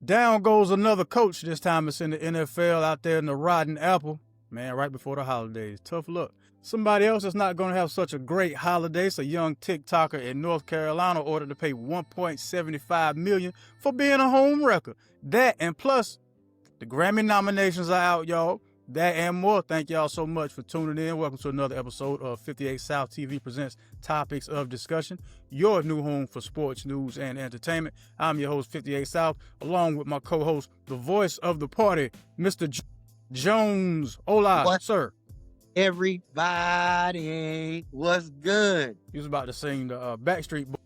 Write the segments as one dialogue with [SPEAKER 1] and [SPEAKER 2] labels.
[SPEAKER 1] Down goes another coach. This time it's in the NFL out there in the rotten apple. Man, right before the holidays. Tough luck. Somebody else that's not going to have such a great holiday. It's a young TikToker in North Carolina ordered to pay $1.75 million for being a home wrecker. That and plus, the Grammy nominations are out, y'all. That and more. Thank y'all so much for tuning in. Welcome to another episode of 58 South TV Presents Topics of Discussion, your new home for sports, news, and entertainment. I'm your host, 58 South, along with my co-host, the voice of the party, Mr. Jones. Hola,
[SPEAKER 2] What?
[SPEAKER 1] Sir.
[SPEAKER 2] Everybody was good.
[SPEAKER 1] He was about to sing the Backstreet Boys.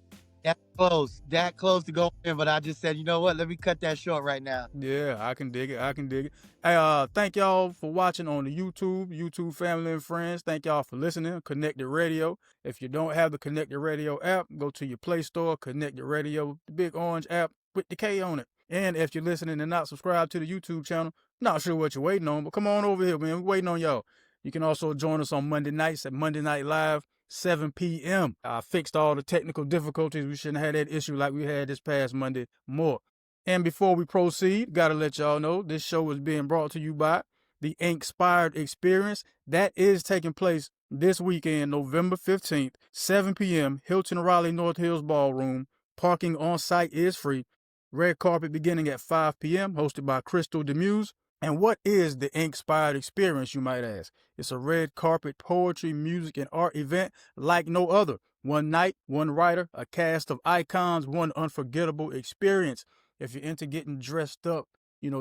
[SPEAKER 2] That close to go in, but I just said, you know what? Let me cut that short right now.
[SPEAKER 1] Yeah, I can dig it. Hey, thank y'all for watching on the YouTube family and friends. Thank y'all for listening. Connected Radio. If you don't have the Connected Radio app, go to your Play Store, Connected Radio, the big orange app with the K on it. And if you're listening and not subscribed to the YouTube channel, not sure what you're waiting on, but come on over here, man. We're waiting on y'all. You can also join us on Monday nights at Monday Night Live, 7 p.m. I fixed all the technical difficulties. We shouldn't have had that issue like we had this past Monday more. And before we proceed, got to let y'all know this show is being brought to you by the Inspired Experience. That is taking place this weekend, November 15th, 7 p.m., Hilton Raleigh North Hills Ballroom. Parking on site is free. Red carpet beginning at 5 p.m., hosted by Crystal Demuse. And what is the Inspired Experience, you might ask? It's a red carpet poetry, music, and art event like no other. One night, one writer, a cast of icons, one unforgettable experience. If you're into getting dressed up,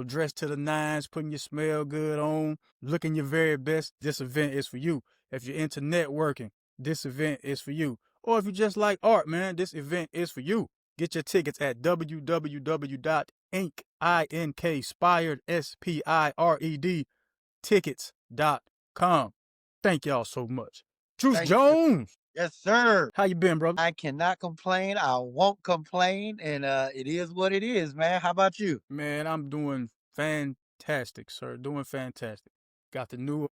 [SPEAKER 1] dressed to the nines, putting your smell good on, looking your very best, this event is for you. If you're into networking, this event is for you. Or if you just like art, man, this event is for you. Get your tickets at www.inspired tickets.com. Thank y'all so much. Juice Jones.
[SPEAKER 2] Yes, sir.
[SPEAKER 1] How you been, brother?
[SPEAKER 2] I cannot complain. I won't complain. And it is what it is, man. How about you?
[SPEAKER 1] Man, I'm doing fantastic, sir. Doing fantastic. Got the new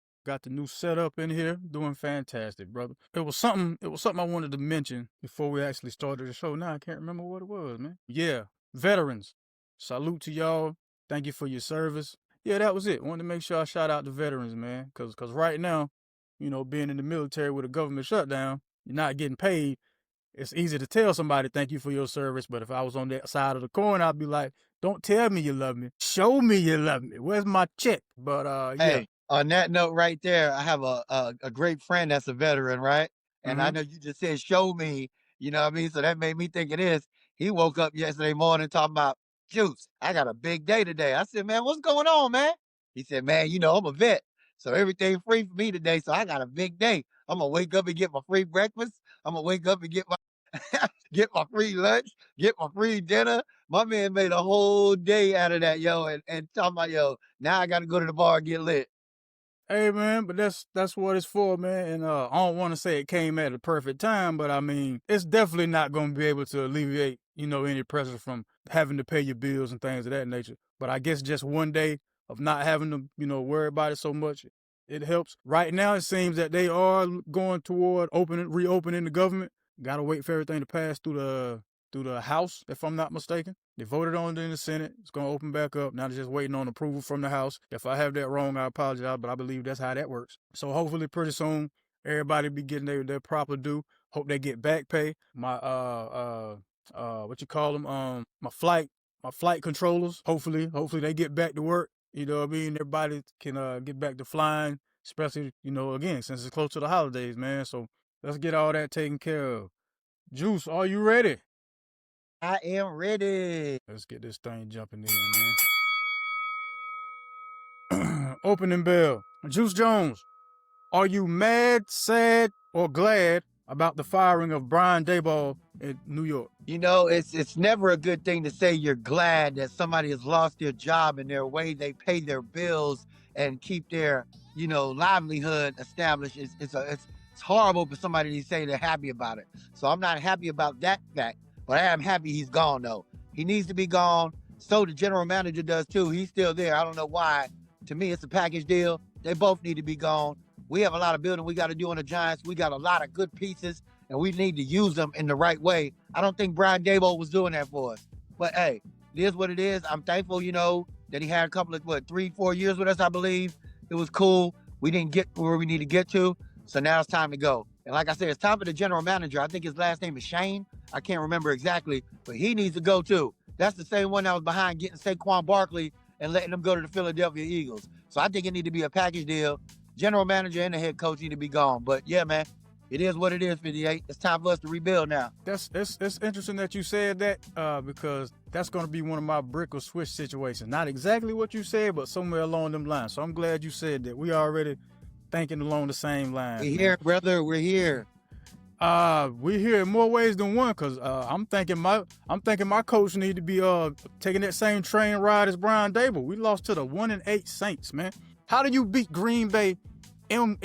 [SPEAKER 1] setup in here. Doing fantastic, brother. It was something I wanted to mention before we actually started the show. Now I can't remember what it was, man. Yeah, veterans. Salute to y'all. Thank you for your service. Yeah, that was it. Wanted to make sure I shout out the veterans, man. Cause right now, being in the military with a government shutdown, you're not getting paid. It's easy to tell somebody thank you for your service, but if I was on that side of the coin, I'd be like, don't tell me you love me. Show me you love me. Where's my check? But yeah.
[SPEAKER 2] Hey, on that note right there, I have a great friend that's a veteran, right? And I know you just said show me, you know what I mean? So that made me think of this. He woke up yesterday morning talking about, Juice, I got a big day today. I said, man, what's going on, man? He said, man, I'm a vet. So everything free for me today. So I got a big day. I'm going to wake up and get my free breakfast. I'm going to wake up and get my get my free lunch, get my free dinner. My man made a whole day out of that, yo. And talking about, yo, now I got to go to the bar and get lit.
[SPEAKER 1] Hey, man, but that's what it's for, man. And I don't want to say it came at a perfect time, but I mean, it's definitely not going to be able to alleviate, any pressure from having to pay your bills and things of that nature. But I guess just one day of not having to, worry about it so much, it helps. Right now, it seems that they are going toward reopening the government. Got to wait for everything to pass through the House, if I'm not mistaken. They voted on it in the Senate. It's going to open back up. Now they're just waiting on approval from the House. If I have that wrong, I apologize, but I believe that's how that works. So hopefully pretty soon, everybody be getting their proper due. Hope they get back pay. My, my flight controllers, hopefully they get back to work. You know what I mean? Everybody can get back to flying, especially, again, since it's close to the holidays, man. So let's get all that taken care of. Juice, are you ready?
[SPEAKER 2] I am ready.
[SPEAKER 1] Let's get this thing jumping in, man. Opening bell. Juice Jones, are you mad, sad, or glad about the firing of Brian Dabol in New York?
[SPEAKER 2] It's never a good thing to say you're glad that somebody has lost their job and their way they pay their bills and keep their, livelihood established. It's horrible for somebody to say they're happy about it. So I'm not happy about that fact, but I am happy he's gone, though. He needs to be gone. So the general manager does, too. He's still there. I don't know why. To me, it's a package deal. They both need to be gone. We have a lot of building we got to do on the Giants. We got a lot of good pieces, and we need to use them in the right way. I don't think Brian Dabol was doing that for us. But, hey, It is what it is. I'm thankful, that he had a couple of 3-4 years with us. I believe it was cool. We didn't get where we need to get to, so now it's time to go. And like I said, it's time for the general manager. I think his last name is Shane. I can't remember exactly, but he needs to go too. That's the same one that was behind getting Saquon Barkley and letting him go to the Philadelphia Eagles. So I think it need to be a package deal. General manager and the head coach need to be gone. But yeah, man, it is what it is, 58. It's time for us to rebuild now.
[SPEAKER 1] It's interesting that you said that because that's going to be one of my brick or switch situations. Not exactly what you said, but somewhere along them lines. So I'm glad you said that. We already thinking along the same lines.
[SPEAKER 2] We're here, brother. We're here.
[SPEAKER 1] We're here in more ways than one, because I'm thinking my coach need to be taking that same train ride as Brian Dabol. We lost to the 1-8 Saints, man. How do you beat Green Bay in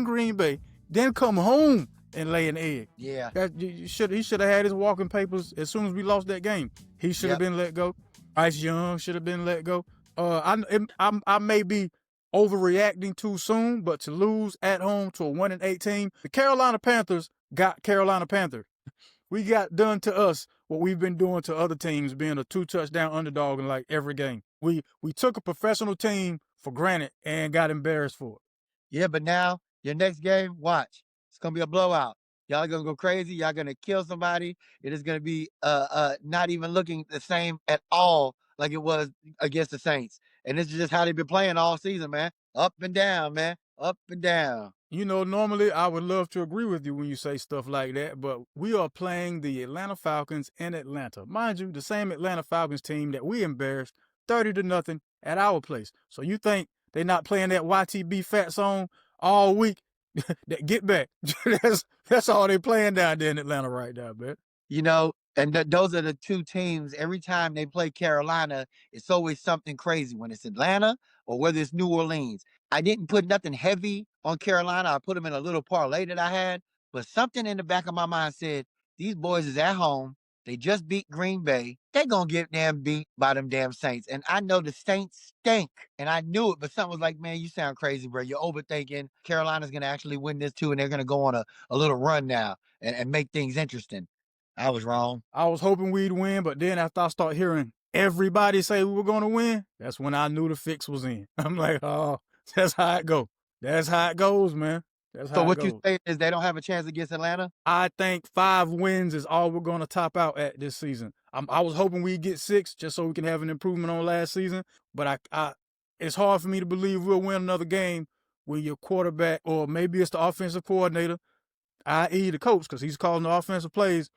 [SPEAKER 1] Green Bay, then come home and lay an egg?
[SPEAKER 2] Yeah.
[SPEAKER 1] He should have had his walking papers as soon as we lost that game. He should have been let go. Ice Young should have been let go. I may be overreacting too soon, but to lose at home to a 1-8 team, the Carolina Panthers got Carolina Panthers. We got done to us what we've been doing to other teams, being a 2-touchdown underdog in like every game. We took a professional team for granted and got embarrassed for it.
[SPEAKER 2] Yeah, but now your next game, watch. It's gonna be a blowout. Y'all are gonna go crazy. Y'all gonna kill somebody. It is gonna be not even looking the same at all like it was against the Saints. And this is just how they've been playing all season, man. Up and down, man. Up and down.
[SPEAKER 1] Normally I would love to agree with you when you say stuff like that, but we are playing the Atlanta Falcons in Atlanta. Mind you, the same Atlanta Falcons team that we embarrassed 30-0 at our place. So you think they're not playing that YTB fat song all week? That get back. That's all they're playing down there in Atlanta right now, man.
[SPEAKER 2] And those are the two teams. Every time they play Carolina, it's always something crazy. When it's Atlanta or whether it's New Orleans. I didn't put nothing heavy on Carolina. I put them in a little parlay that I had. But something in the back of my mind said, these boys is at home. They just beat Green Bay. They're going to get damn beat by them damn Saints. And I know the Saints stink. And I knew it, but something was like, man, you sound crazy, bro. You're overthinking. Carolina's going to actually win this too, and they're going to go on a little run now and make things interesting. I was wrong.
[SPEAKER 1] I was hoping we'd win, but then after I start hearing everybody say we were going to win, that's when I knew the fix was in. I'm like, oh, that's how it goes. That's how it goes, man.
[SPEAKER 2] So what you say is they don't have a chance against Atlanta?
[SPEAKER 1] I think 5 wins is all we're going to top out at this season. I was hoping we'd get 6 just so we can have an improvement on last season, but it's hard for me to believe we'll win another game when your quarterback, or maybe it's the offensive coordinator, i.e. the coach, because he's calling the offensive plays.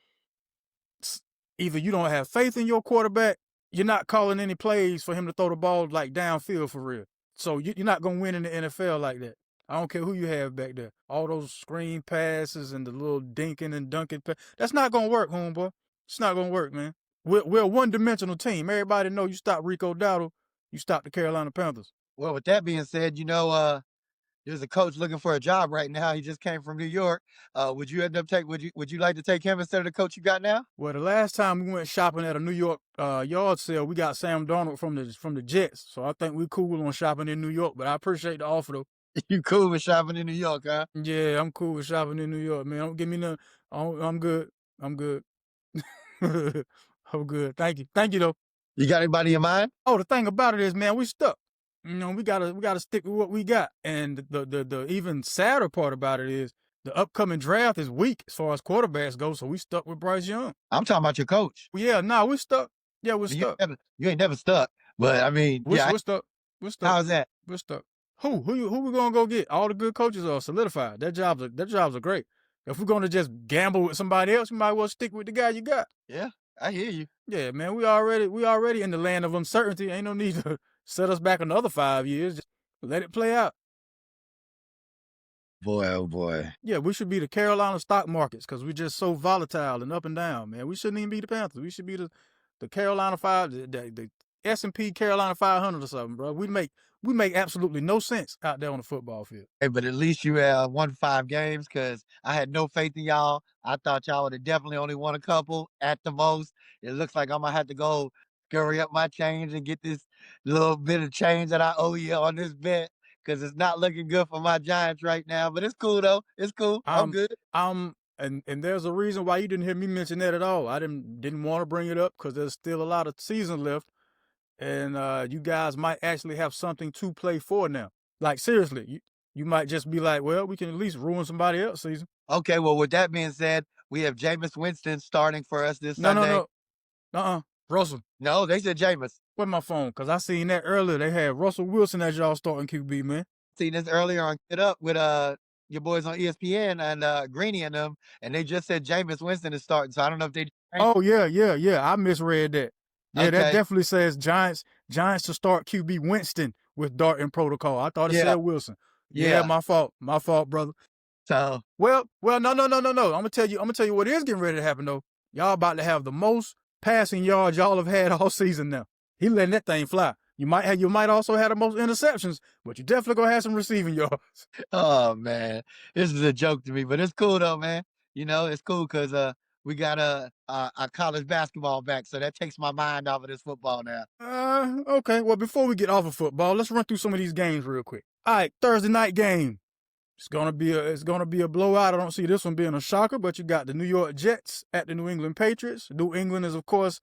[SPEAKER 1] Either you don't have faith in your quarterback, you're not calling any plays for him to throw the ball like downfield for real. So you're not going to win in the NFL like that. I don't care who you have back there. All those screen passes and the little dinking and dunking. That's not going to work, homeboy. It's not going to work, man. We're a one-dimensional team. Everybody know you stop Rico Dowdle, you stop the Carolina Panthers.
[SPEAKER 2] Well, with that being said, there's a coach looking for a job right now. He just came from New York. Would you like to take him instead of the coach you got now?
[SPEAKER 1] Well, the last time we went shopping at a New York yard sale, we got Sam Darnold from the Jets. So I think we're cool on shopping in New York. But I appreciate the offer though.
[SPEAKER 2] You cool with shopping in New York, huh?
[SPEAKER 1] Yeah, I'm cool with shopping in New York, man. Don't give me none. I'm good. I'm good. I'm good. Thank you though.
[SPEAKER 2] You got anybody in mind?
[SPEAKER 1] Oh, the thing about it is, man, we stuck. We gotta stick with what we got. And the even sadder part about it is the upcoming draft is weak as far as quarterbacks go. So we stuck with Bryce Young.
[SPEAKER 2] I'm talking about your coach.
[SPEAKER 1] Well, yeah, we're stuck. Yeah, we're stuck.
[SPEAKER 2] You ain't never stuck. But I mean,
[SPEAKER 1] we're stuck. We're stuck.
[SPEAKER 2] How's that?
[SPEAKER 1] We're stuck. Who we gonna go get? All the good coaches are solidified. Their jobs are great. If we're gonna just gamble with somebody else, you might well stick with the guy you got.
[SPEAKER 2] Yeah, I hear you.
[SPEAKER 1] Yeah, man, we already in the land of uncertainty. Ain't no need to set us back another 5 years. Just let it play out.
[SPEAKER 2] Boy, oh boy.
[SPEAKER 1] Yeah, we should be the Carolina stock markets because we're just so volatile and up and down, man. We shouldn't even be the Panthers. We should be the Carolina 5, the S&P Carolina 500 or something, bro. We make absolutely no sense out there on the football field.
[SPEAKER 2] Hey, but at least you won 5 games because I had no faith in y'all. I thought y'all would have definitely only won a couple at the most. It looks like I'm going to have to go scurry up my change and get this little bit of change that I owe you on this bet because it's not looking good for my Giants right now. But it's cool, though. It's cool. I'm good.
[SPEAKER 1] And there's a reason why you didn't hear me mention that at all. I didn't want to bring it up because there's still a lot of season left. and you guys might actually have something to play for now. Like seriously, you might just be like, well, we can at least ruin somebody else's season.
[SPEAKER 2] Okay, well, with that being said, we have Jameis Winston starting for us this
[SPEAKER 1] No, no,
[SPEAKER 2] Sunday.
[SPEAKER 1] no. Russell.
[SPEAKER 2] No, they said Jameis.
[SPEAKER 1] Where's my phone? Because I seen that earlier. They had Russell Wilson as y'all starting QB, man.
[SPEAKER 2] Seen this earlier on Get Up with your boys on ESPN and Greeny and them, and they just said Jameis Winston is starting. So I don't know if they.
[SPEAKER 1] Oh yeah. I misread that. Yeah,
[SPEAKER 2] Okay.
[SPEAKER 1] that definitely says Giants to start QB Winston with Darton protocol. I thought it said Wilson. Yeah, my fault, brother.
[SPEAKER 2] So
[SPEAKER 1] well, no. I'm gonna tell you what is getting ready to happen though. Y'all about to have the most passing yards y'all have had all season now. He letting that thing fly. You might also have the most interceptions, but you definitely gonna have some receiving yards.
[SPEAKER 2] Oh man, this is a joke to me, but it's cool though, man. You know, it's cool because we got a college basketball back, so that takes my mind off of this football now.
[SPEAKER 1] Okay. Well, before we get off of football, let's run through some of these games real quick. All right, Thursday night game. It's gonna be a blowout. I don't see this one being a shocker, but you got the New York Jets at the New England Patriots. New England is, of course,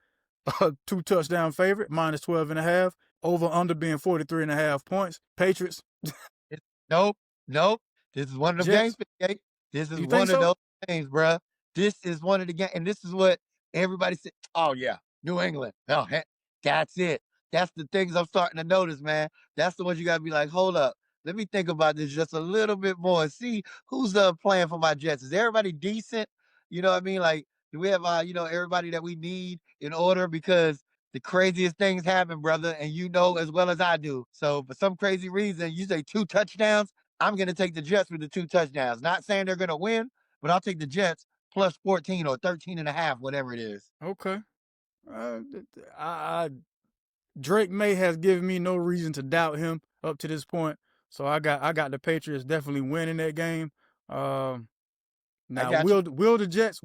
[SPEAKER 1] a 2-touchdown favorite, minus 12.5. Over under being 43.5 points. Patriots.
[SPEAKER 2] Nope. This is one of the games. This is one of those games, bruh. This is one of the games, and this is what everybody said. Oh yeah, New England. Oh, heck, that's it. That's the things I'm starting to notice, man. That's the ones you gotta be like, hold up. Let me think about this just a little bit more and see who's playing for my Jets. Is everybody decent? You know what I mean? Like, do we have everybody that we need in order? Because the craziest things happen, brother, and you know as well as I do. So for some crazy reason, you say 2 touchdowns. I'm gonna take the Jets with the 2 touchdowns. Not saying they're gonna win, but I'll take the Jets plus 14 or 13.5, whatever it is.
[SPEAKER 1] Okay. Drake May has given me no reason to doubt him up to this point. So I got the Patriots definitely winning that game. Now will the Jets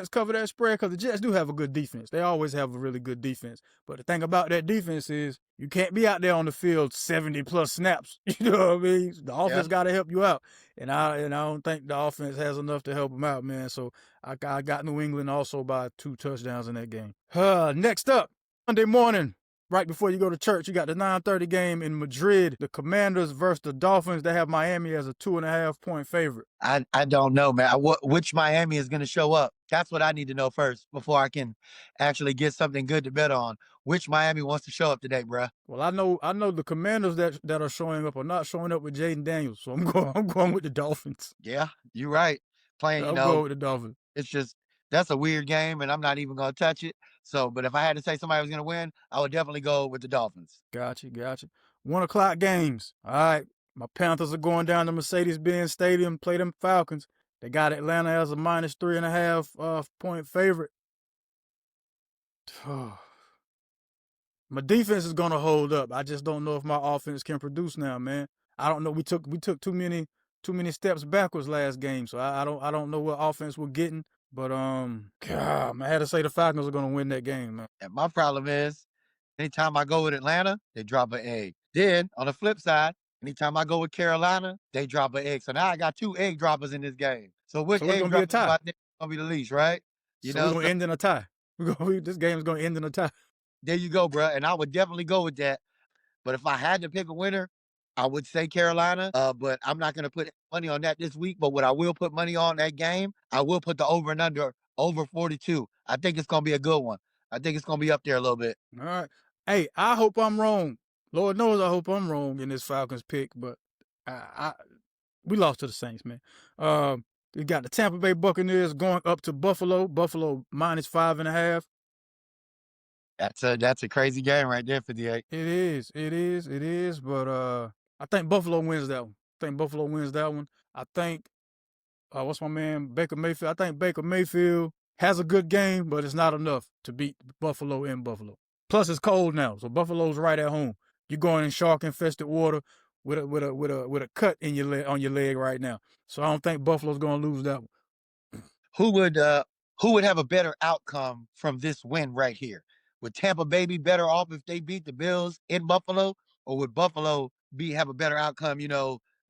[SPEAKER 1] cover that spread? Because the Jets do have a good defense. They always have a really good defense. But the thing about that defense is you can't be out there on the field 70 plus snaps. You know what I mean? The offense got to help you out, and I don't think the offense has enough to help them out, man. So I got New England also by 2 touchdowns in that game. Next up, Monday morning. Right before you go to church, you got the 9:30 game in Madrid. The Commanders versus the Dolphins. They have Miami as a 2.5 point favorite.
[SPEAKER 2] I don't know, man. Which Miami is going to show up? That's what I need to know first before I can actually get something good to bet on. Which Miami wants to show up today, bruh?
[SPEAKER 1] Well, I know the Commanders that are showing up are not showing up with Jaden Daniels, so I'm going with the Dolphins.
[SPEAKER 2] Yeah, you're right.
[SPEAKER 1] I'm going with the Dolphins.
[SPEAKER 2] It's just that's a weird game, and I'm not even going to touch it. So, but if I had to say somebody was going to win, I would definitely go with the Dolphins.
[SPEAKER 1] Gotcha. 1:00 games. All right. My Panthers are going down to Mercedes-Benz Stadium, play them Falcons. They got Atlanta as a minus 3.5 point favorite. My defense is going to hold up. I just don't know if my offense can produce now, man. I don't know. We took too many steps backwards last game, so I don't know what offense we're getting. But God, I had to say the Falcons are going to win that game, man.
[SPEAKER 2] And my problem is, anytime I go with Atlanta, they drop an egg. Then on the flip side, anytime I go with Carolina, they drop an egg. So now I got 2 egg droppers in this game. So which egg dropper do I think is going to be the least, right?
[SPEAKER 1] We're going to end in a tie. This game is going to end in a tie.
[SPEAKER 2] There you go, bro. And I would definitely go with that. But if I had to pick a winner, I would say Carolina, but I'm not going to put money on that this week. But what I will put money on that game, I will put the over and under over 42. I think it's going to be a good one. I think it's going to be up there a little bit.
[SPEAKER 1] All right. Hey, I hope I'm wrong. Lord knows I hope I'm wrong in this Falcons pick, but we lost to the Saints, man. We got the Tampa Bay Buccaneers going up to Buffalo. Buffalo minus 5.5.
[SPEAKER 2] That's a crazy game right there, 58.
[SPEAKER 1] It is. But I think Buffalo wins that one. I think what's my man Baker Mayfield? I think Baker Mayfield has a good game, but it's not enough to beat Buffalo in Buffalo. Plus, it's cold now, so Buffalo's right at home. You're going in shark-infested water with a cut in your leg, on your leg right now. So I don't think Buffalo's going to lose that one.
[SPEAKER 2] Who would have a better outcome from this win right here? Would Tampa Bay be better off if they beat the Bills in Buffalo, or would Buffalo have a better outcome,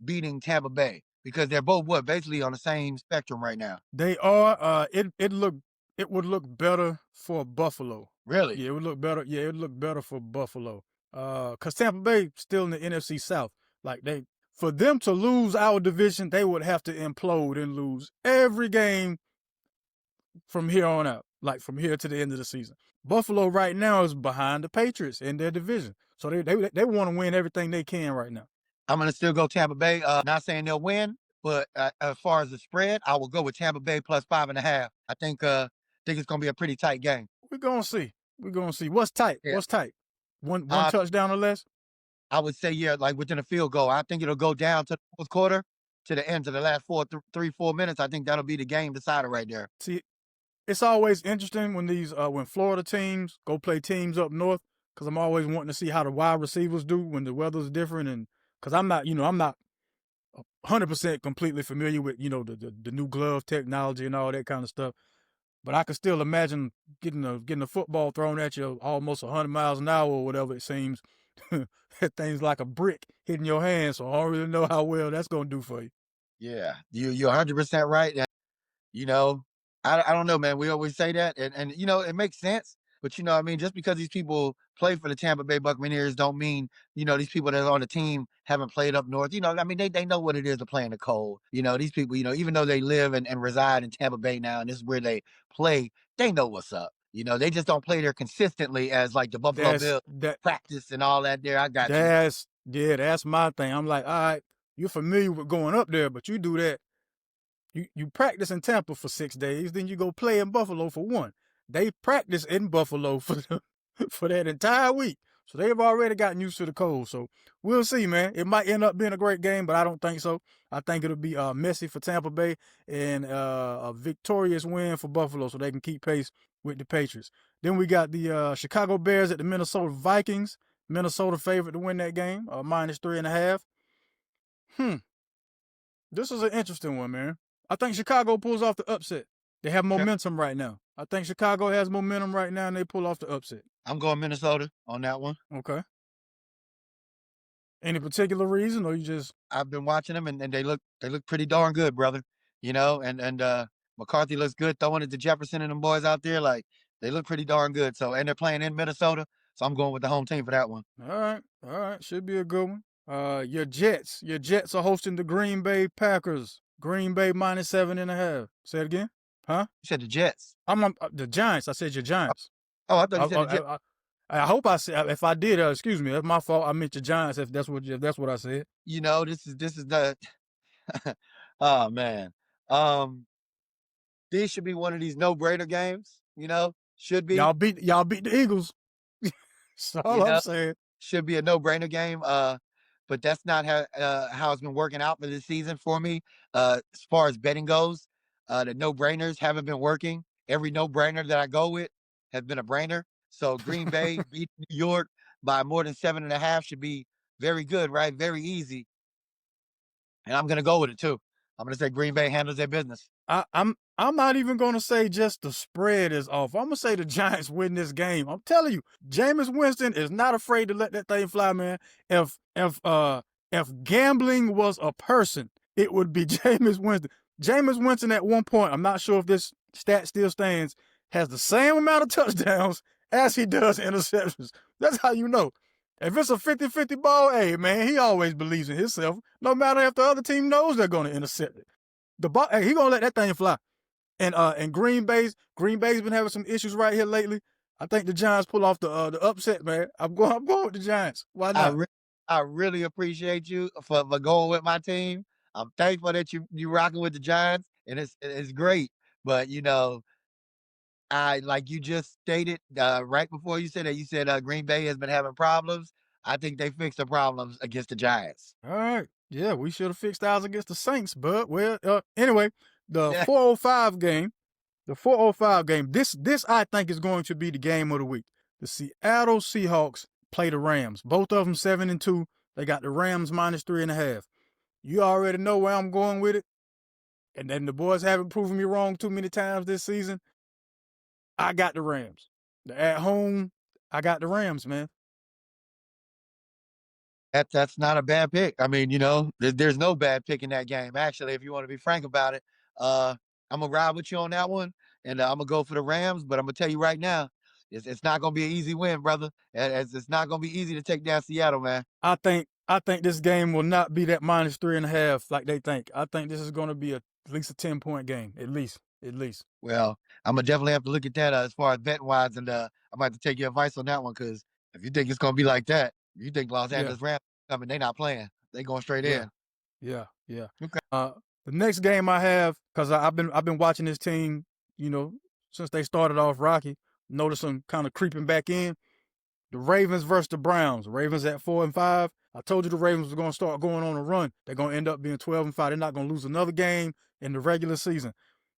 [SPEAKER 2] beating Tampa Bay? Because they're both basically on the same spectrum right now.
[SPEAKER 1] They are. It would look better for Buffalo.
[SPEAKER 2] Really?
[SPEAKER 1] Yeah, it would look better. Yeah, it would look better for Buffalo. Cause Tampa Bay still in the NFC South. Like for them to lose our division, they would have to implode and lose every game from here on out. Like from here to the end of the season. Buffalo right now is behind the Patriots in their division, so they want to win everything they can right now.
[SPEAKER 2] I'm gonna still go Tampa Bay. Not saying they'll win, but as far as the spread, I will go with Tampa Bay plus 5.5. I think it's gonna be a pretty tight game.
[SPEAKER 1] We're gonna see. We're gonna see. What's tight?
[SPEAKER 2] Yeah.
[SPEAKER 1] What's tight? One
[SPEAKER 2] Uh,
[SPEAKER 1] touchdown or less.
[SPEAKER 2] I would say, yeah, like within a field goal. I think it'll go down to the fourth quarter, to the end, to the last 4 minutes. I think that'll be the game decider right there.
[SPEAKER 1] See, it's always interesting when when Florida teams go play teams up north, because I'm always wanting to see how the wide receivers do when the weather's different, and because I'm not 100% completely familiar with the new glove technology and all that kind of stuff. But I can still imagine getting a football thrown at you almost 100 miles an hour or whatever it seems. That thing's like a brick hitting your hand, so I don't really know how well that's gonna do for you.
[SPEAKER 2] Yeah, you're 100% right. You know, I don't know, man. We always say that, and it makes sense. But I mean, just because these people play for the Tampa Bay Buccaneers don't mean these people that are on the team haven't played up north. I mean, they know what it is to play in the cold. These people, even though they live and reside in Tampa Bay now, and this is where they play, they know what's up. They just don't play there consistently as like the Buffalo
[SPEAKER 1] That's
[SPEAKER 2] Bills
[SPEAKER 1] that.
[SPEAKER 2] practice and all that. There, I got you.
[SPEAKER 1] That's my thing. I'm like, all right, you're familiar with going up there, but you do that. You practice in Tampa for 6 days, then you go play in Buffalo for one. They practice in Buffalo for that entire week, so they've already gotten used to the cold. So we'll see, man. It might end up being a great game, but I don't think so. I think it'll be messy for Tampa Bay and a victorious win for Buffalo, so they can keep pace with the Patriots. Then we got the Chicago Bears at the Minnesota Vikings. Minnesota favorite to win that game, -3.5. This is an interesting one, man. I think Chicago pulls off the upset. They have momentum right now. I think Chicago has momentum right now, and they pull off the upset.
[SPEAKER 2] I'm going Minnesota on that one.
[SPEAKER 1] Okay. Any particular reason, or you just?
[SPEAKER 2] I've been watching them, and they look pretty darn good, brother. And McCarthy looks good throwing it to Jefferson and them boys out there. Like they look pretty darn good. So and they're playing in Minnesota, so I'm going with the home team for that one.
[SPEAKER 1] All right, should be a good one. Your Jets are hosting the Green Bay Packers. Green Bay -7.5. Say it again, huh?
[SPEAKER 2] You said the Jets.
[SPEAKER 1] I'm the Giants. I said your Giants.
[SPEAKER 2] Oh, I thought you said the Jets.
[SPEAKER 1] I hope I said. If I did, excuse me. That's my fault. I meant your Giants. If that's what I said.
[SPEAKER 2] This is the. Oh man, these should be one of these no-brainer games. Should be.
[SPEAKER 1] Y'all beat the Eagles. That's all I'm saying.
[SPEAKER 2] Should be a no-brainer game. But that's not how it's been working out for this season for me. As far as betting goes, the no-brainers haven't been working. Every no-brainer that I go with has been a brainer. So Green Bay beat New York by more than 7.5 should be very good, right? Very easy. And I'm gonna go with it too. I'm gonna say Green Bay handles their business.
[SPEAKER 1] I'm not even gonna say just the spread is off. I'm gonna say the Giants win this game. I'm telling you, Jameis Winston is not afraid to let that thing fly, man. If gambling was a person, it would be Jameis Winston. Jameis Winston at one point, I'm not sure if this stat still stands, has the same amount of touchdowns as he does interceptions. That's how you know. If it's a 50-50 ball, hey, man, he always believes in himself, no matter if the other team knows they're going to intercept it. The ball, hey, he going to let that thing fly. And Green Bay's been having some issues right here lately. I think the Giants pull off the upset, man. I'm going with the Giants. Why not?
[SPEAKER 2] I really appreciate you for going with my team. I'm thankful that you rocking with the Giants, and it's great. But I like you just stated right before you said that you said Green Bay has been having problems. I think they fixed the problems against the Giants.
[SPEAKER 1] All right, yeah, we should have fixed ours against the Saints, but well, anyway, the
[SPEAKER 2] Yeah.
[SPEAKER 1] 405 game, This I think is going to be the game of the week. The Seattle Seahawks play the Rams. Both of them 7-2. They got the Rams -3.5. You already know where I'm going with it. And then the boys haven't proven me wrong too many times this season. I got the Rams. At home, I got the Rams, man.
[SPEAKER 2] That's not a bad pick. I mean, there's no bad pick in that game. Actually, if you want to be frank about it, I'm gonna ride with you on that one, and I'm gonna go for the Rams. But I'm gonna tell you right now, It's not gonna be an easy win, brother. It's not gonna be easy to take down Seattle, man.
[SPEAKER 1] I think this game will not be that -3.5 like they think. I think this is going to be at least a 10-point game, at least.
[SPEAKER 2] Well, I'm gonna definitely have to look at that as far as betting wise, and I'm gonna have to take your advice on that one because if you think it's gonna be like that, you think Los
[SPEAKER 1] Yeah,
[SPEAKER 2] Angeles Rams coming, they not playing, they going straight
[SPEAKER 1] yeah,
[SPEAKER 2] in.
[SPEAKER 1] yeah.
[SPEAKER 2] Okay.
[SPEAKER 1] The next game I have, because I've been watching this team, since they started off rocky. Notice them kind of creeping back in. The Ravens versus the Browns. Ravens at 4-5. I told you the Ravens were going to start going on a run. They're going to end up being 12-5. They're not going to lose another game in the regular season.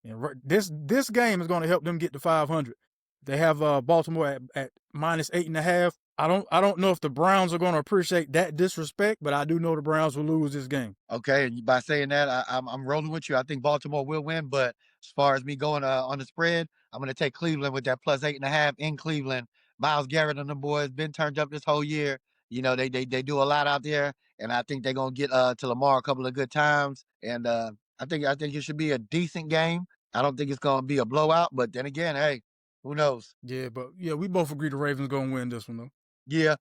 [SPEAKER 1] And this game is going to help them get to 500. They have Baltimore at -8.5. I don't know if the Browns are going to appreciate that disrespect, but I do know the Browns will lose this game.
[SPEAKER 2] Okay, and by saying that, I'm rolling with you. I think Baltimore will win, but as far as me going on the spread, I'm going to take Cleveland with that +8.5 in Cleveland. Myles Garrett and the boys been turned up this whole year. They do a lot out there, and I think they're gonna get to Lamar a couple of good times. And I think it should be a decent game. I don't think it's gonna be a blowout, but then again, hey, who knows?
[SPEAKER 1] Yeah, but we both agree the Ravens going to win this one though.
[SPEAKER 2] Yeah.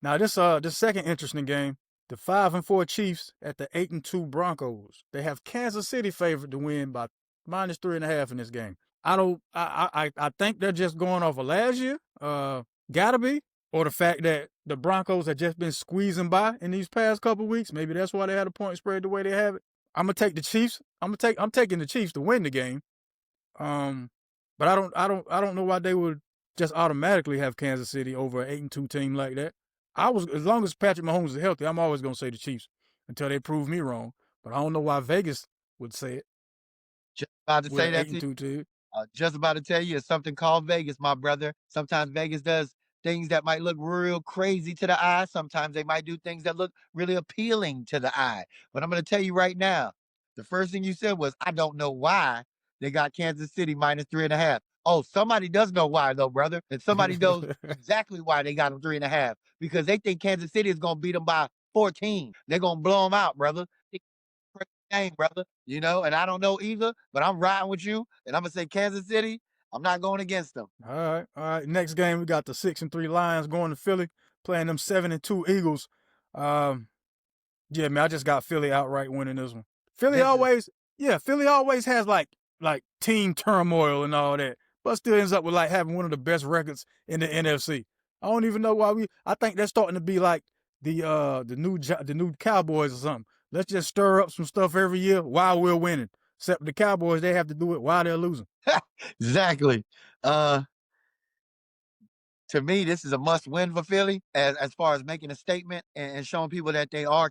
[SPEAKER 1] Now this second interesting game, the 5-4 Chiefs at the 8-2 Broncos. They have Kansas City favored to win by -3.5 in this game. I think they're just going off of last year. Gotta be. Or the fact that the Broncos have just been squeezing by in these past couple weeks. Maybe that's why they had a point spread the way they have it. I'm gonna take the Chiefs. I'm taking the Chiefs to win the game. But I don't know why they would just automatically have Kansas City over an 8-2 team like that. As long as Patrick Mahomes is healthy, I'm always gonna say the Chiefs until they prove me wrong. But I don't know why Vegas would say it.
[SPEAKER 2] Just about to
[SPEAKER 1] With
[SPEAKER 2] say
[SPEAKER 1] an
[SPEAKER 2] that to
[SPEAKER 1] 8-2 team.
[SPEAKER 2] just about to tell you, it's something called Vegas, my brother. Sometimes Vegas does things that might look real crazy to the eye. Sometimes they might do things that look really appealing to the eye. But I'm going to tell you right now, the first thing you said was, I don't know why they got Kansas City -3.5. Oh, somebody does know why, though, brother. And somebody knows exactly why they got them 3.5 because they think Kansas City is going to beat them by 14. They're going to blow them out, brother. Game, brother. And I don't know either, but I'm riding with you, and I'm gonna say Kansas City. I'm not going against them.
[SPEAKER 1] All right. Next game, we got the 6-3 Lions going to Philly, playing them 7-2 Eagles. Yeah, man, I just got Philly outright winning this one. Philly always has like team turmoil and all that, but still ends up with like having one of the best records in the NFC. I don't even know why I think they're starting to be like the new Cowboys or something. Let's just stir up some stuff every year while we're winning. Except the Cowboys, they have to do it while they're losing.
[SPEAKER 2] Exactly. To me, this is a must-win for Philly as far as making a statement and showing people that they are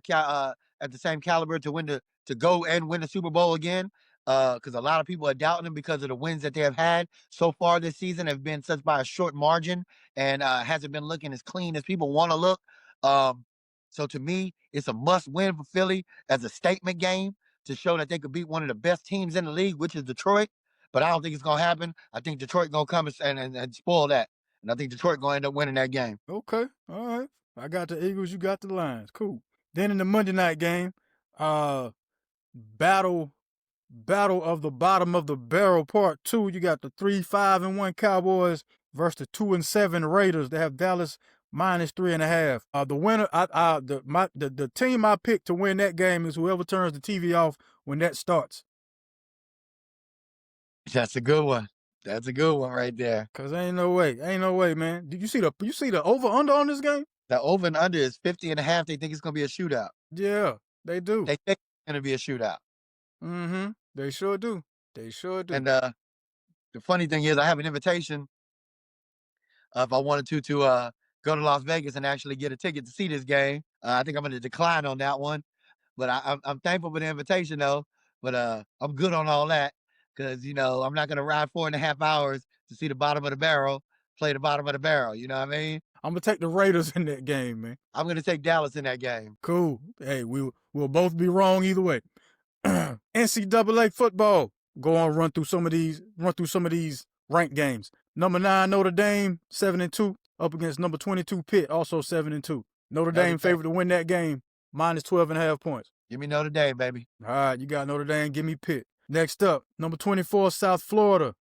[SPEAKER 2] at the same caliber to go and win the Super Bowl again. Because a lot of people are doubting them because of the wins that they have had so far this season have been such by a short margin and hasn't been looking as clean as people want to look. So to me, it's a must-win for Philly as a statement game to show that they could beat one of the best teams in the league, which is Detroit. But I don't think it's gonna happen. I think Detroit gonna come and spoil that. And I think Detroit going to end up winning that game.
[SPEAKER 1] Okay. All right. I got the Eagles. You got the Lions. Cool. Then in the Monday night game, battle of the bottom of the barrel part 2. You got the 3-5-1 Cowboys versus the 2-7 Raiders. They have Dallas -3.5. The winner, the team I picked to win that game is whoever turns the TV off when that starts.
[SPEAKER 2] That's a good one. That's a good one right there.
[SPEAKER 1] Cause ain't no way, man. Did you see the over under on this game?
[SPEAKER 2] The over and under is 50.5. They think it's gonna be a shootout.
[SPEAKER 1] Yeah, they do.
[SPEAKER 2] They think it's gonna be a shootout.
[SPEAKER 1] Mm-hmm. They sure do.
[SPEAKER 2] And the funny thing is, I have an invitation. If I wanted to go to Las Vegas and actually get a ticket to see this game, I think I'm gonna decline on that one. But I'm thankful for the invitation though. But I'm good on all that. Because I'm not gonna ride 4.5 hours to see the bottom of the barrel, play the bottom of the barrel. You know what I mean?
[SPEAKER 1] I'm gonna take the Raiders in that game, man.
[SPEAKER 2] I'm gonna take Dallas in that game.
[SPEAKER 1] Cool. Hey, we'll both be wrong either way. NCAA football. Go on, run through some of these ranked games. Number 9 Notre Dame 7-2 up against number 22 Pitt, also 7-2. Notre Dame favored to win that game -12.5 points.
[SPEAKER 2] Give me Notre Dame, baby.
[SPEAKER 1] All right, you got Notre Dame. Give me Pitt. Next up, number 24, South Florida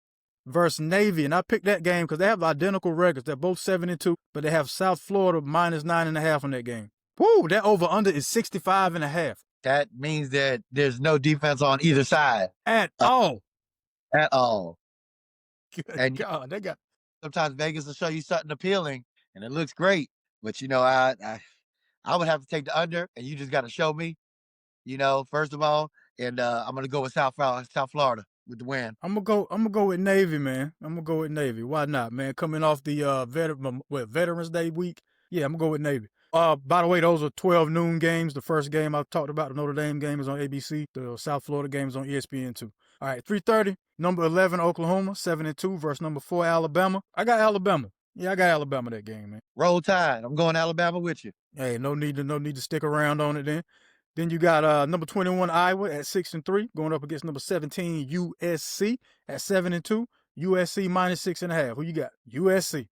[SPEAKER 1] versus Navy, and I picked that game because they have identical records. They're both 7-2, but they have South Florida minus 9.5 on that game. Woo, that over-under is 65.5.
[SPEAKER 2] That means that there's no defense on either side
[SPEAKER 1] At
[SPEAKER 2] uh,
[SPEAKER 1] all.
[SPEAKER 2] at all.
[SPEAKER 1] Good
[SPEAKER 2] And
[SPEAKER 1] God, they got...
[SPEAKER 2] sometimes Vegas will show you something appealing, and it looks great. But I would have to take the under, and you just got to show me. First of all, and I'm gonna go with South Florida with the win.
[SPEAKER 1] I'm gonna go with Navy, man. I'm gonna go with Navy. Why not, man? Coming off the Veterans Day week, yeah, I'm gonna go with Navy. By the way, those are 12 noon games. The first game I talked about, the Notre Dame game, is on ABC. The South Florida game is on ESPN2. All right, 3:30. Number 11 Oklahoma, 7-2 versus number 4 Alabama. I got Alabama. Yeah, I got Alabama that game, man.
[SPEAKER 2] Roll Tide. I'm going Alabama with you.
[SPEAKER 1] Hey, no need to stick around on it then. Then you got number 21 Iowa at 6-3 going up against number 17 USC at 7-2. USC minus 6.5. Who you got? USC.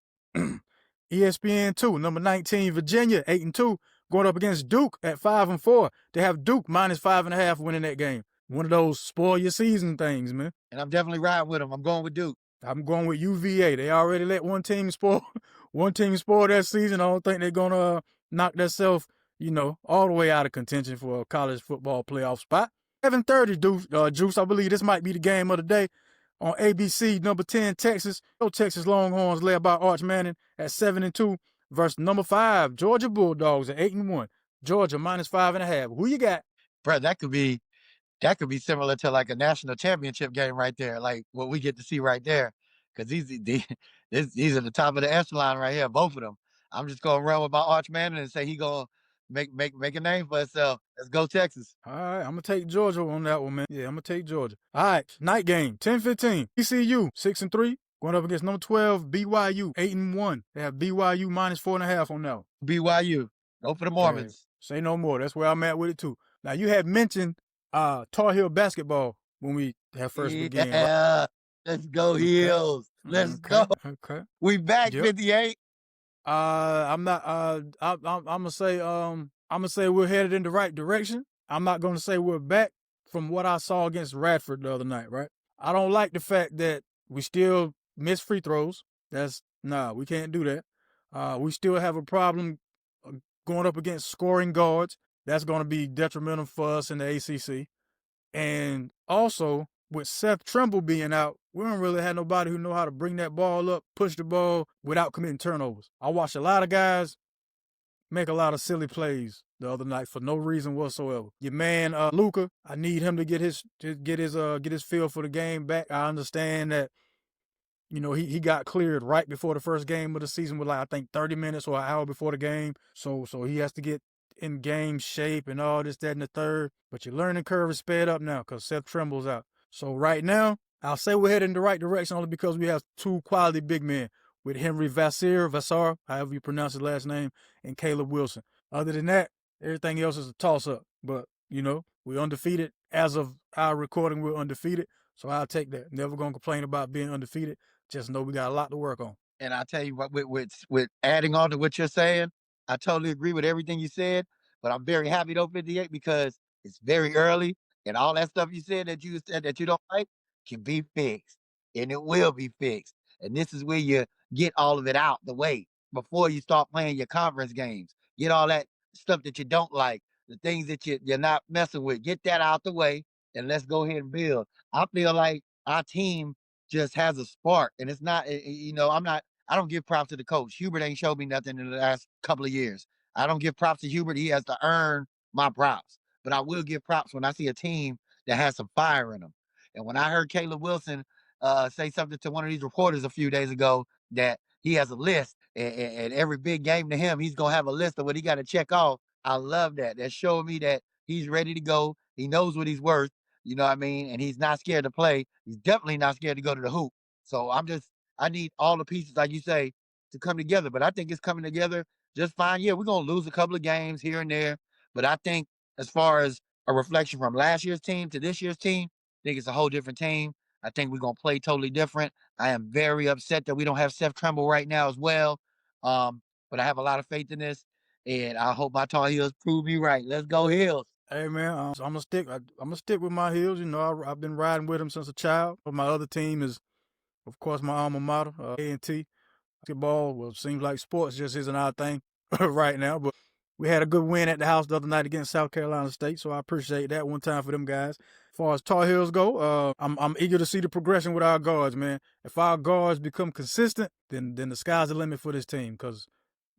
[SPEAKER 1] ESPN2 number 19 Virginia 8-2 going up against Duke at 5-4. They have Duke minus 5.5 winning that game. One of those spoil your season things, man.
[SPEAKER 2] And I'm definitely riding with them. I'm going with Duke.
[SPEAKER 1] I'm going with UVA. They already let one team spoil that season. I don't think they're gonna knock themselves, all the way out of contention for a college football playoff spot. 7:30, Juice. I believe this might be the game of the day on ABC. Number 10 Texas. Texas Longhorns led by Arch Manning at 7-2 versus number 5 Georgia Bulldogs at 8-1. Georgia minus 5.5. Who you got?
[SPEAKER 2] Bro, that could be similar to like a national championship game right there, like what we get to see right there. Because these are the top of the echelon right here, both of them. I'm just gonna run with my Arch Manning and say he gonna make a name for himself. Let's go Texas.
[SPEAKER 1] All right, I'm gonna take Georgia on that one, man. Yeah, I'm gonna take Georgia. All right, night game, 10:15. ECU 6-3 going up against number 12 BYU 8-1. They have BYU minus 4.5 on that one.
[SPEAKER 2] BYU, go for the Mormons.
[SPEAKER 1] Say no more. That's where I'm at with it too. Now you had mentioned Tar Heel basketball when we had first began.
[SPEAKER 2] Yeah, right? Let's go Heels. Let's go.
[SPEAKER 1] Okay.
[SPEAKER 2] We back 58.
[SPEAKER 1] I'm not. I'm gonna say we're headed in the right direction. I'm not gonna say we're back from what I saw against Radford the other night. Right. I don't like the fact that we still miss free throws. We can't do that. We still have a problem going up against scoring guards. That's going to be detrimental for us in the ACC. And also, with Seth Trimble being out, we don't really have nobody who know how to bring that ball up, push the ball without committing turnovers. I watched a lot of guys make a lot of silly plays the other night for no reason whatsoever. Your man Luka, I need him to get his feel for the game back. I understand that he got cleared right before the first game of the season with I think 30 minutes or an hour before the game. So he has to get in game shape and all this, that, and the third. But your learning curve is sped up now because Seth Trimble's out. So right now, I'll say we're heading in the right direction only because we have two quality big men with Henry Vassar, however you pronounce his last name, and Caleb Wilson. Other than that, everything else is a toss-up. But, we're undefeated. As of our recording, we're undefeated. So I'll take that. Never going to complain about being undefeated. Just know we got a lot to work on.
[SPEAKER 2] And I tell you what, with adding on to what you're saying, I totally agree with everything you said. But I'm very happy though, 58, because it's very early, and all that stuff you said that you don't like can be fixed, and it will be fixed. And this is where you get all of it out the way before you start playing your conference games. Get all that stuff that you don't like, the things that you're not messing with. Get that out the way, and let's go ahead and build. I feel like our team just has a spark, and it's not. I don't give props to the coach. Hubert ain't showed me nothing in the last couple of years. I don't give props to Hubert. He has to earn my props. But I will give props when I see a team that has some fire in them. And when I heard Caleb Wilson say something to one of these reporters a few days ago that he has a list, and every big game to him, he's going to have a list of what he got to check off. I love that. That showed me that he's ready to go. He knows what he's worth. You know what I mean? And he's not scared to play. He's definitely not scared to go to the hoop. So I need all the pieces, like you say, to come together. But I think it's coming together just fine. Yeah, we're going to lose a couple of games here and there. But I think as far as a reflection from last year's team to this year's team, I think it's a whole different team. I think we're going to play totally different. I am very upset that we don't have Seth Trimble right now as well. But I have a lot of faith in this. And I hope my Tar Heels prove me right. Let's go Heels.
[SPEAKER 1] Hey man, I'm gonna stick with my Heels. I've been riding with them since a child. But my other team is Of course, my alma mater, A&T. Basketball, well, it seems like sports just isn't our thing right now, but we had a good win at the house the other night against South Carolina State, so I appreciate that one time for them guys. As far as Tar Heels go, I'm eager to see the progression with our guards, man. If our guards become consistent, then the sky's the limit for this team, because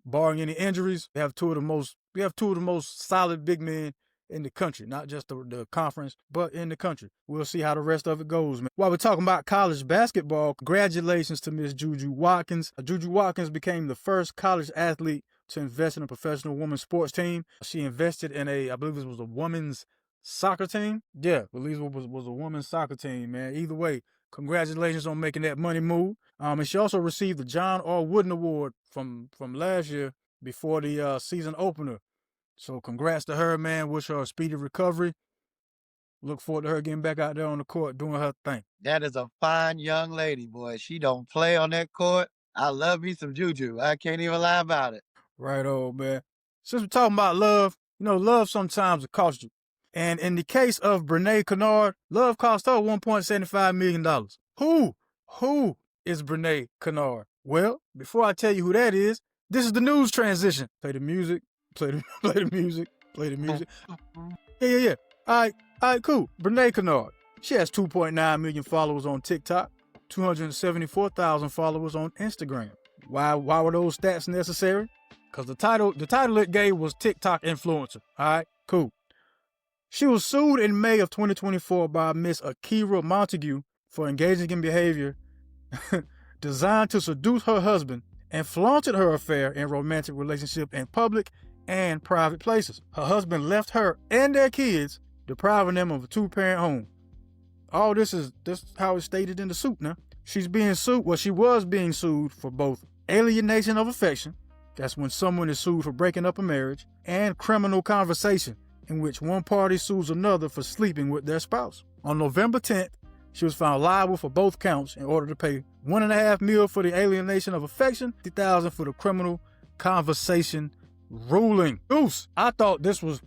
[SPEAKER 1] barring any injuries, we have two of the most solid big men in the country, not just the conference, but in the country. We'll see how the rest of it goes, man. While we're talking about college basketball, congratulations to Miss Juju Watkins. Juju Watkins became the first college athlete to invest in a professional women's sports team. She invested in I believe it was a women's soccer team. Yeah, I believe it was a women's soccer team, man. Either way, congratulations on making that money move. And she also received the John R. Wooden Award from last year before the season opener. So congrats to her, man. Wish her a speedy recovery. Look forward to her getting back out there on the court doing her thing.
[SPEAKER 2] That is a fine young lady, boy. She don't play on that court. I love me some Juju. I can't even lie about it.
[SPEAKER 1] Right on, man. Since we're talking about love, love sometimes will cost you. And in the case of Brene Kennard, love cost her $1.75 million. Who is Brene Kennard? Well, before I tell you who that is, this is the news transition. Play the music. Play the music. Yeah. All right, cool. Brene Kennard. She has 2.9 million followers on TikTok, 274,000 followers on Instagram. Why were those stats necessary? Because the title it gave was TikTok influencer. All right, cool. She was sued in May of 2024 by Miss Akira Montague for engaging in behavior designed to seduce her husband and flaunted her affair and romantic relationship in public and private places. Her husband left her and their kids, depriving them of a two-parent home. All this is how it's stated in the suit now. She was being sued for both alienation of affection, that's when someone is sued for breaking up a marriage, and criminal conversation, in which one party sues another for sleeping with their spouse. On November 10th, she was found liable for both counts in order to pay $1.5 million for the alienation of affection, $50,000 for the criminal conversation ruling. Goose, I thought this was,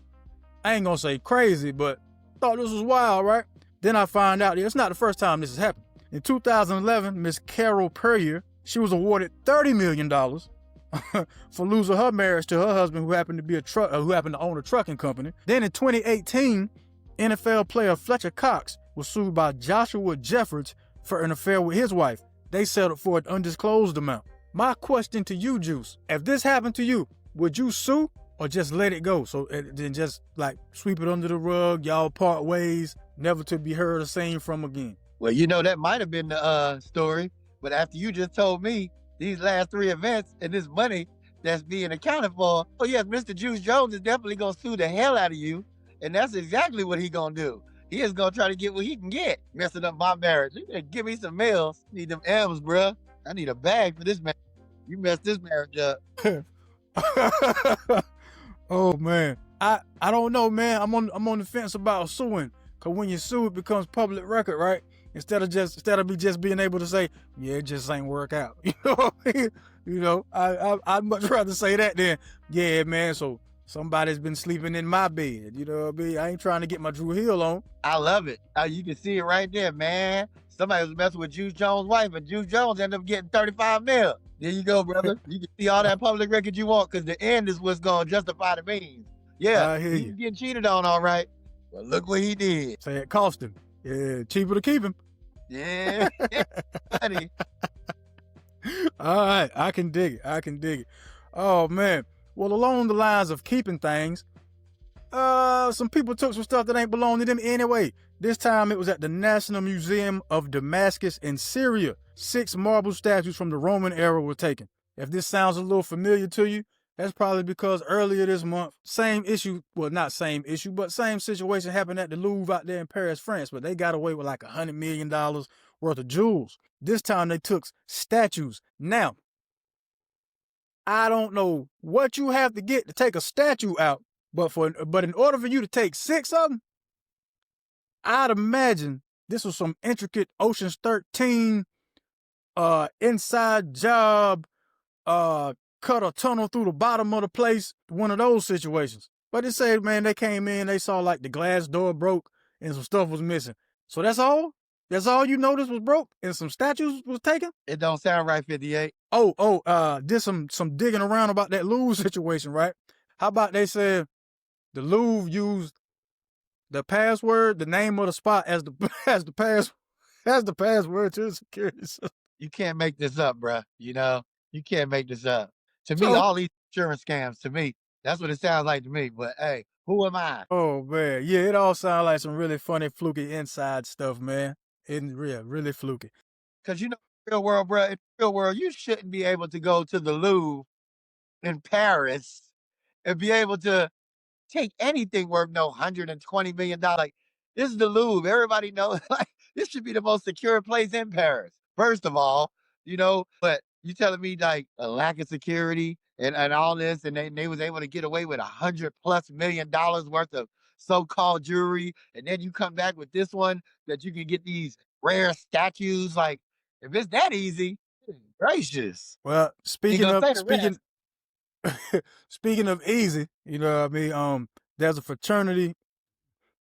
[SPEAKER 1] I ain't gonna say crazy, but thought this was wild, right? Then I find out it's not the first time this has happened. In 2011, Miss Carol Puryear, she was awarded $30 million for losing her marriage to her husband, who happened to own a trucking company. Then in 2018, NFL player Fletcher Cox was sued by Joshua Jeffords for an affair with his wife. They settled for an undisclosed amount. My question to you, Juice, if this happened to you, would you sue or just let it go? So then just like sweep it under the rug, y'all part ways, never to be heard or seen from again.
[SPEAKER 2] Well, that might have been the story, but after you just told me these last three events and this money that's being accounted for, oh yes, Mr. Juice Jones is definitely gonna sue the hell out of you, and that's exactly what he gonna do. He is gonna try to get what he can get, messing up my marriage. You better give me some meals. Need them M's, bruh. I need a bag for this man. You messed this marriage up.
[SPEAKER 1] Oh man, I don't know, man. I'm on the fence about suing, cause when you sue, it becomes public record, right? Instead of me just being able to say, yeah, it just ain't work out. I'd much rather say that than, yeah, man. So somebody's been sleeping in my bed. You know what I mean? I ain't trying to get my Drew Hill on.
[SPEAKER 2] I love it. You can see it right there, man. Somebody was messing with Juice Jones' wife, and Juice Jones ended up getting 35 mil. There you go, brother. You can see all that public record you want, because the end is what's going to justify the means. Yeah, he's getting cheated on, all right. But look what he did.
[SPEAKER 1] Say it cost him. Yeah, cheaper to keep him.
[SPEAKER 2] Yeah, buddy.
[SPEAKER 1] All right, I can dig it. Oh, man. Well, along the lines of keeping things, some people took some stuff that ain't belong to them anyway. This time it was at the National Museum of Damascus in Syria. 6 marble statues from the Roman era were taken. If this sounds a little familiar to you, that's probably because earlier this month, same situation happened at the Louvre out there in Paris, France, but they got away with like $100 million worth of jewels. This time they took statues. Now, I don't know what you have to get to take a statue out, but in order for you to take 6 of them, I'd imagine this was some intricate Ocean's 13 inside job, cut a tunnel through the bottom of the place, one of those situations. But it said, man, they came in, they saw like the glass door broke and some stuff was missing. So that's all? That's all you noticed was broke and some statues was taken?
[SPEAKER 2] It don't sound right, 58.
[SPEAKER 1] Did some digging around about that Louvre situation, right? How about they said the Louvre used the password, the name of the spot as the password to the security system.
[SPEAKER 2] You can't make this up, bruh. You know, you can't make this up. To me,
[SPEAKER 1] So,
[SPEAKER 2] all these insurance scams, to me, that's what it sounds like to me. But hey, who am I?
[SPEAKER 1] oh man, yeah, it all sounds like some really funny, fluky inside stuff, man. Really fluky.
[SPEAKER 2] Because you know, in the real world, bruh, in the real world, you shouldn't be able to go to the Louvre in Paris and be able to take anything worth no $120 million. Like, this is the Louvre. Everybody knows, like, this should be the most secure place in Paris, first of all, you know. But you telling me, like, a lack of security and all this, and they was able to get away with $100+ million worth of so-called jewelry, and then you come back with this one that you can get these rare statues. Like, if it's that easy, gracious.
[SPEAKER 1] Well,
[SPEAKER 2] You gonna say the rest?
[SPEAKER 1] speaking of easy, you know what I mean? There's a fraternity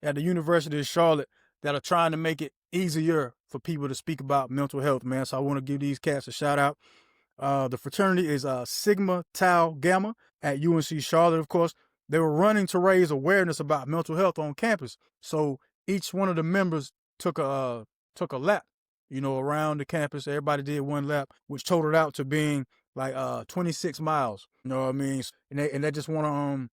[SPEAKER 1] at the University of Charlotte that are trying to make it easier for people to speak about mental health, man. So I want to give these cats a shout out. The fraternity is Sigma Tau Gamma at UNC Charlotte, of course. They were running to raise awareness about mental health on campus. So each one of the members took a lap, you know, around the campus. Everybody did one lap, which totaled out to being like 26 miles. You know what I mean? And they just want to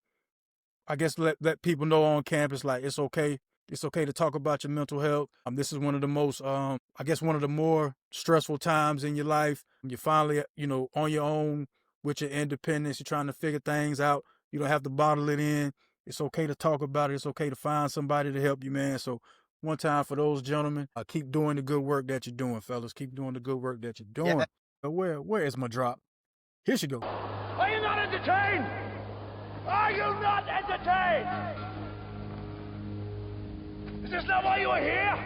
[SPEAKER 1] I guess let people know on campus, like, it's okay. It's okay to talk about your mental health. This is one of the most, I guess, one of the more stressful times in your life. You're finally, you know, on your own with your independence. You're trying to figure things out. You don't have to bottle it in. It's okay to talk about it. It's okay to find somebody to help you, man. So one time for those gentlemen, keep doing the good work that you're doing, fellas. Keep doing the good work that you're doing.
[SPEAKER 2] Yeah.
[SPEAKER 1] Where is my drop? Here she goes.
[SPEAKER 3] Are you not entertained? Are you not entertained? Is this not why you are here?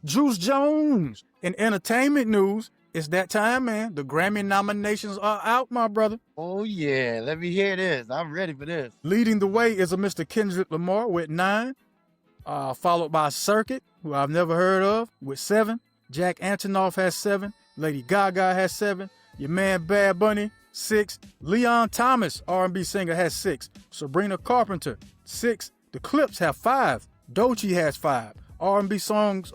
[SPEAKER 1] Juice Jones. In entertainment news, it's that time, man. The Grammy nominations are out, my brother.
[SPEAKER 2] Oh, yeah. Let me hear this. I'm ready for this.
[SPEAKER 1] Leading the way is a Mr. Kendrick Lamar with 9, followed by Circuit, who I've never heard of, with 7. Jack Antonoff has 7. Lady Gaga has 7. Your man Bad Bunny, 6. Leon Thomas, R&B singer, has 6. Sabrina Carpenter, 6. The Clips have 5. Doechii has 5. R&B songs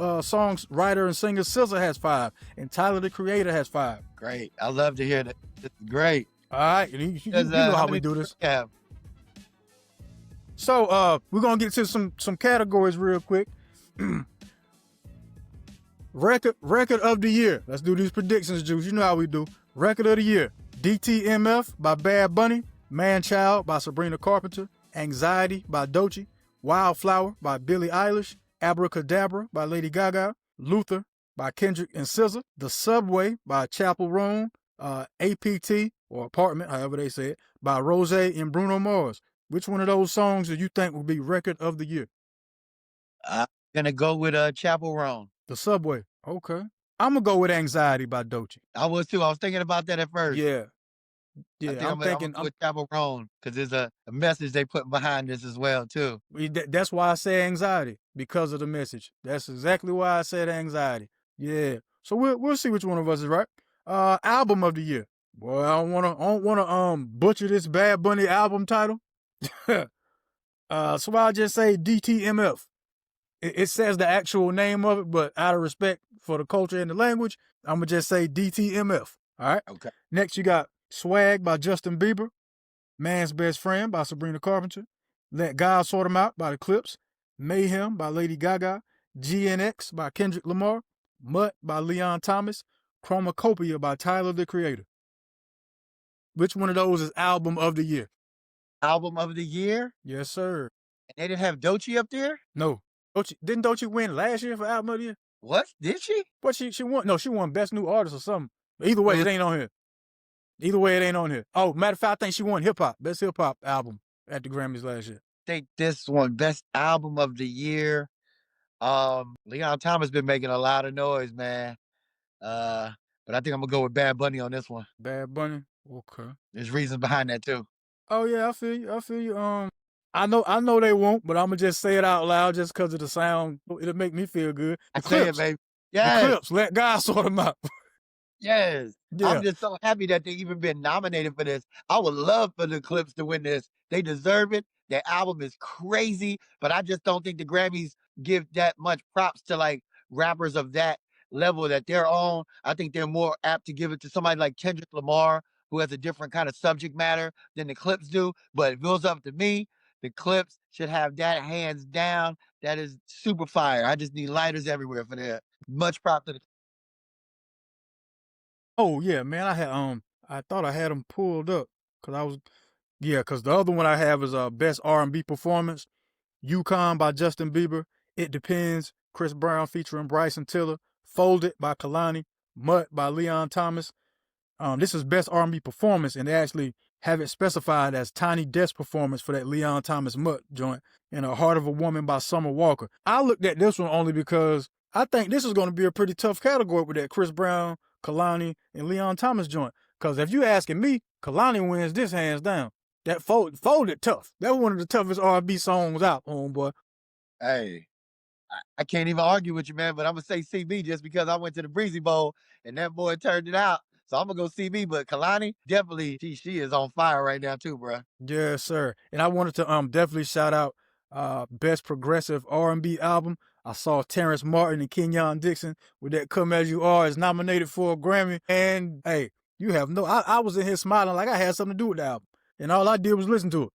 [SPEAKER 1] writer and singer SZA has 5. And Tyler, the Creator, has 5.
[SPEAKER 2] Great. I love to hear that. This is great.
[SPEAKER 1] All right. You know how we do this.
[SPEAKER 2] Yeah.
[SPEAKER 1] So we're going to get to some categories real quick. Record of the year. Let's do these predictions, Juice. You know how we do. Record of the year. DTMF by Bad Bunny. Man Child by Sabrina Carpenter. Anxiety by Doechii. Wildflower by Billie Eilish. Abracadabra by Lady Gaga. Luther by Kendrick and SZA. The Subway by Chappell Roan. APT, or Apartment, however they say it, by Rose and Bruno Mars. Which one of those songs do you think will be record of the year?
[SPEAKER 2] I'm going to go with Chappell Roan.
[SPEAKER 1] The Subway. Okay. I'm going to go with Anxiety by Doechii.
[SPEAKER 2] I was too. I was thinking about that at first.
[SPEAKER 1] Yeah.
[SPEAKER 2] I'm thinking with Chappell Roan because there's a message they put behind this as well too.
[SPEAKER 1] That's why I say Anxiety, because of the message. That's exactly why I said Anxiety. Yeah. So we'll see which one of us is right. Album of the year. Boy, I don't wanna butcher this Bad Bunny album title. So I'll just say DTMF. It says the actual name of it, but out of respect for the culture and the language, I'm gonna just say DTMF. All right.
[SPEAKER 2] Okay.
[SPEAKER 1] Next, you got Swag by Justin Bieber, Man's Best Friend by Sabrina Carpenter, Let God Sort 'Em Out by The Clips, Mayhem by Lady Gaga, GNX by Kendrick Lamar, Mutt by Leon Thomas, Chromacopia by Tyler, the Creator. Which one of those is album of the year?
[SPEAKER 2] Album of the year?
[SPEAKER 1] Yes, sir.
[SPEAKER 2] And they didn't have Doechii up there?
[SPEAKER 1] No. Didn't Doechii win last year for album of the year?
[SPEAKER 2] What? Did she?
[SPEAKER 1] What she won? No, she won Best New Artist or something. Either way, it ain't on here. Oh, matter of fact, I think she won hip hop, Best Hip Hop album at the Grammys last year.
[SPEAKER 2] I think this one, Best Album of the Year. Leon Thomas been making a lot of noise, man. But I think I'm gonna go with Bad Bunny on this one.
[SPEAKER 1] Bad Bunny? Okay.
[SPEAKER 2] There's reasons behind that too.
[SPEAKER 1] Oh yeah, I feel you. I know they won't, but I'm gonna just say it out loud just because of the sound. It'll make me feel good.
[SPEAKER 2] I say it, baby.
[SPEAKER 1] The
[SPEAKER 2] Yes,
[SPEAKER 1] Clips, let God sort them out.
[SPEAKER 2] yes.
[SPEAKER 1] Yeah.
[SPEAKER 2] I'm just so happy that they even been nominated for this. I would love for the Clips to win this. They deserve it. Their album is crazy, but I just don't think the Grammys give that much props to like rappers of that level that they're on. I think they're more apt to give it to somebody like Kendrick Lamar, who has a different kind of subject matter than the Clips do. But if it was up to me, the Clips should have that hands down. That is super fire. I just need lighters everywhere for that. Much props to the.
[SPEAKER 1] Oh yeah, man. I thought I had them pulled up because the other one I have is best R&B performance. Yukon by Justin Bieber. It Depends. Chris Brown featuring Bryson Tiller. Folded by Kalani. Mutt by Leon Thomas. This is best R&B performance, and they actually have it specified as Tiny Desk performance for that Leon Thomas Mutt joint. And A Heart of a Woman by Summer Walker. I looked at this one only because I think this is going to be a pretty tough category with that Chris Brown, Kalani, and Leon Thomas joint. Because if you asking me, Kalani wins this hands down. That folded tough. That was one of the toughest R&B songs out, homeboy.
[SPEAKER 2] Hey, I can't even argue with you, man, but I'm going to say CB just because I went to the Breezy Bowl and that boy turned it out. So I'm going to go CB, but Kalani, definitely, she is on fire right now too, bro.
[SPEAKER 1] Yes, sir. And I wanted to definitely shout out best progressive R&B album. I saw Terrence Martin and Kenyon Dixon with that Come As You Are is nominated for a Grammy. And hey, you have no, I was in here smiling like I had something to do with the album. And all I did was listen to it.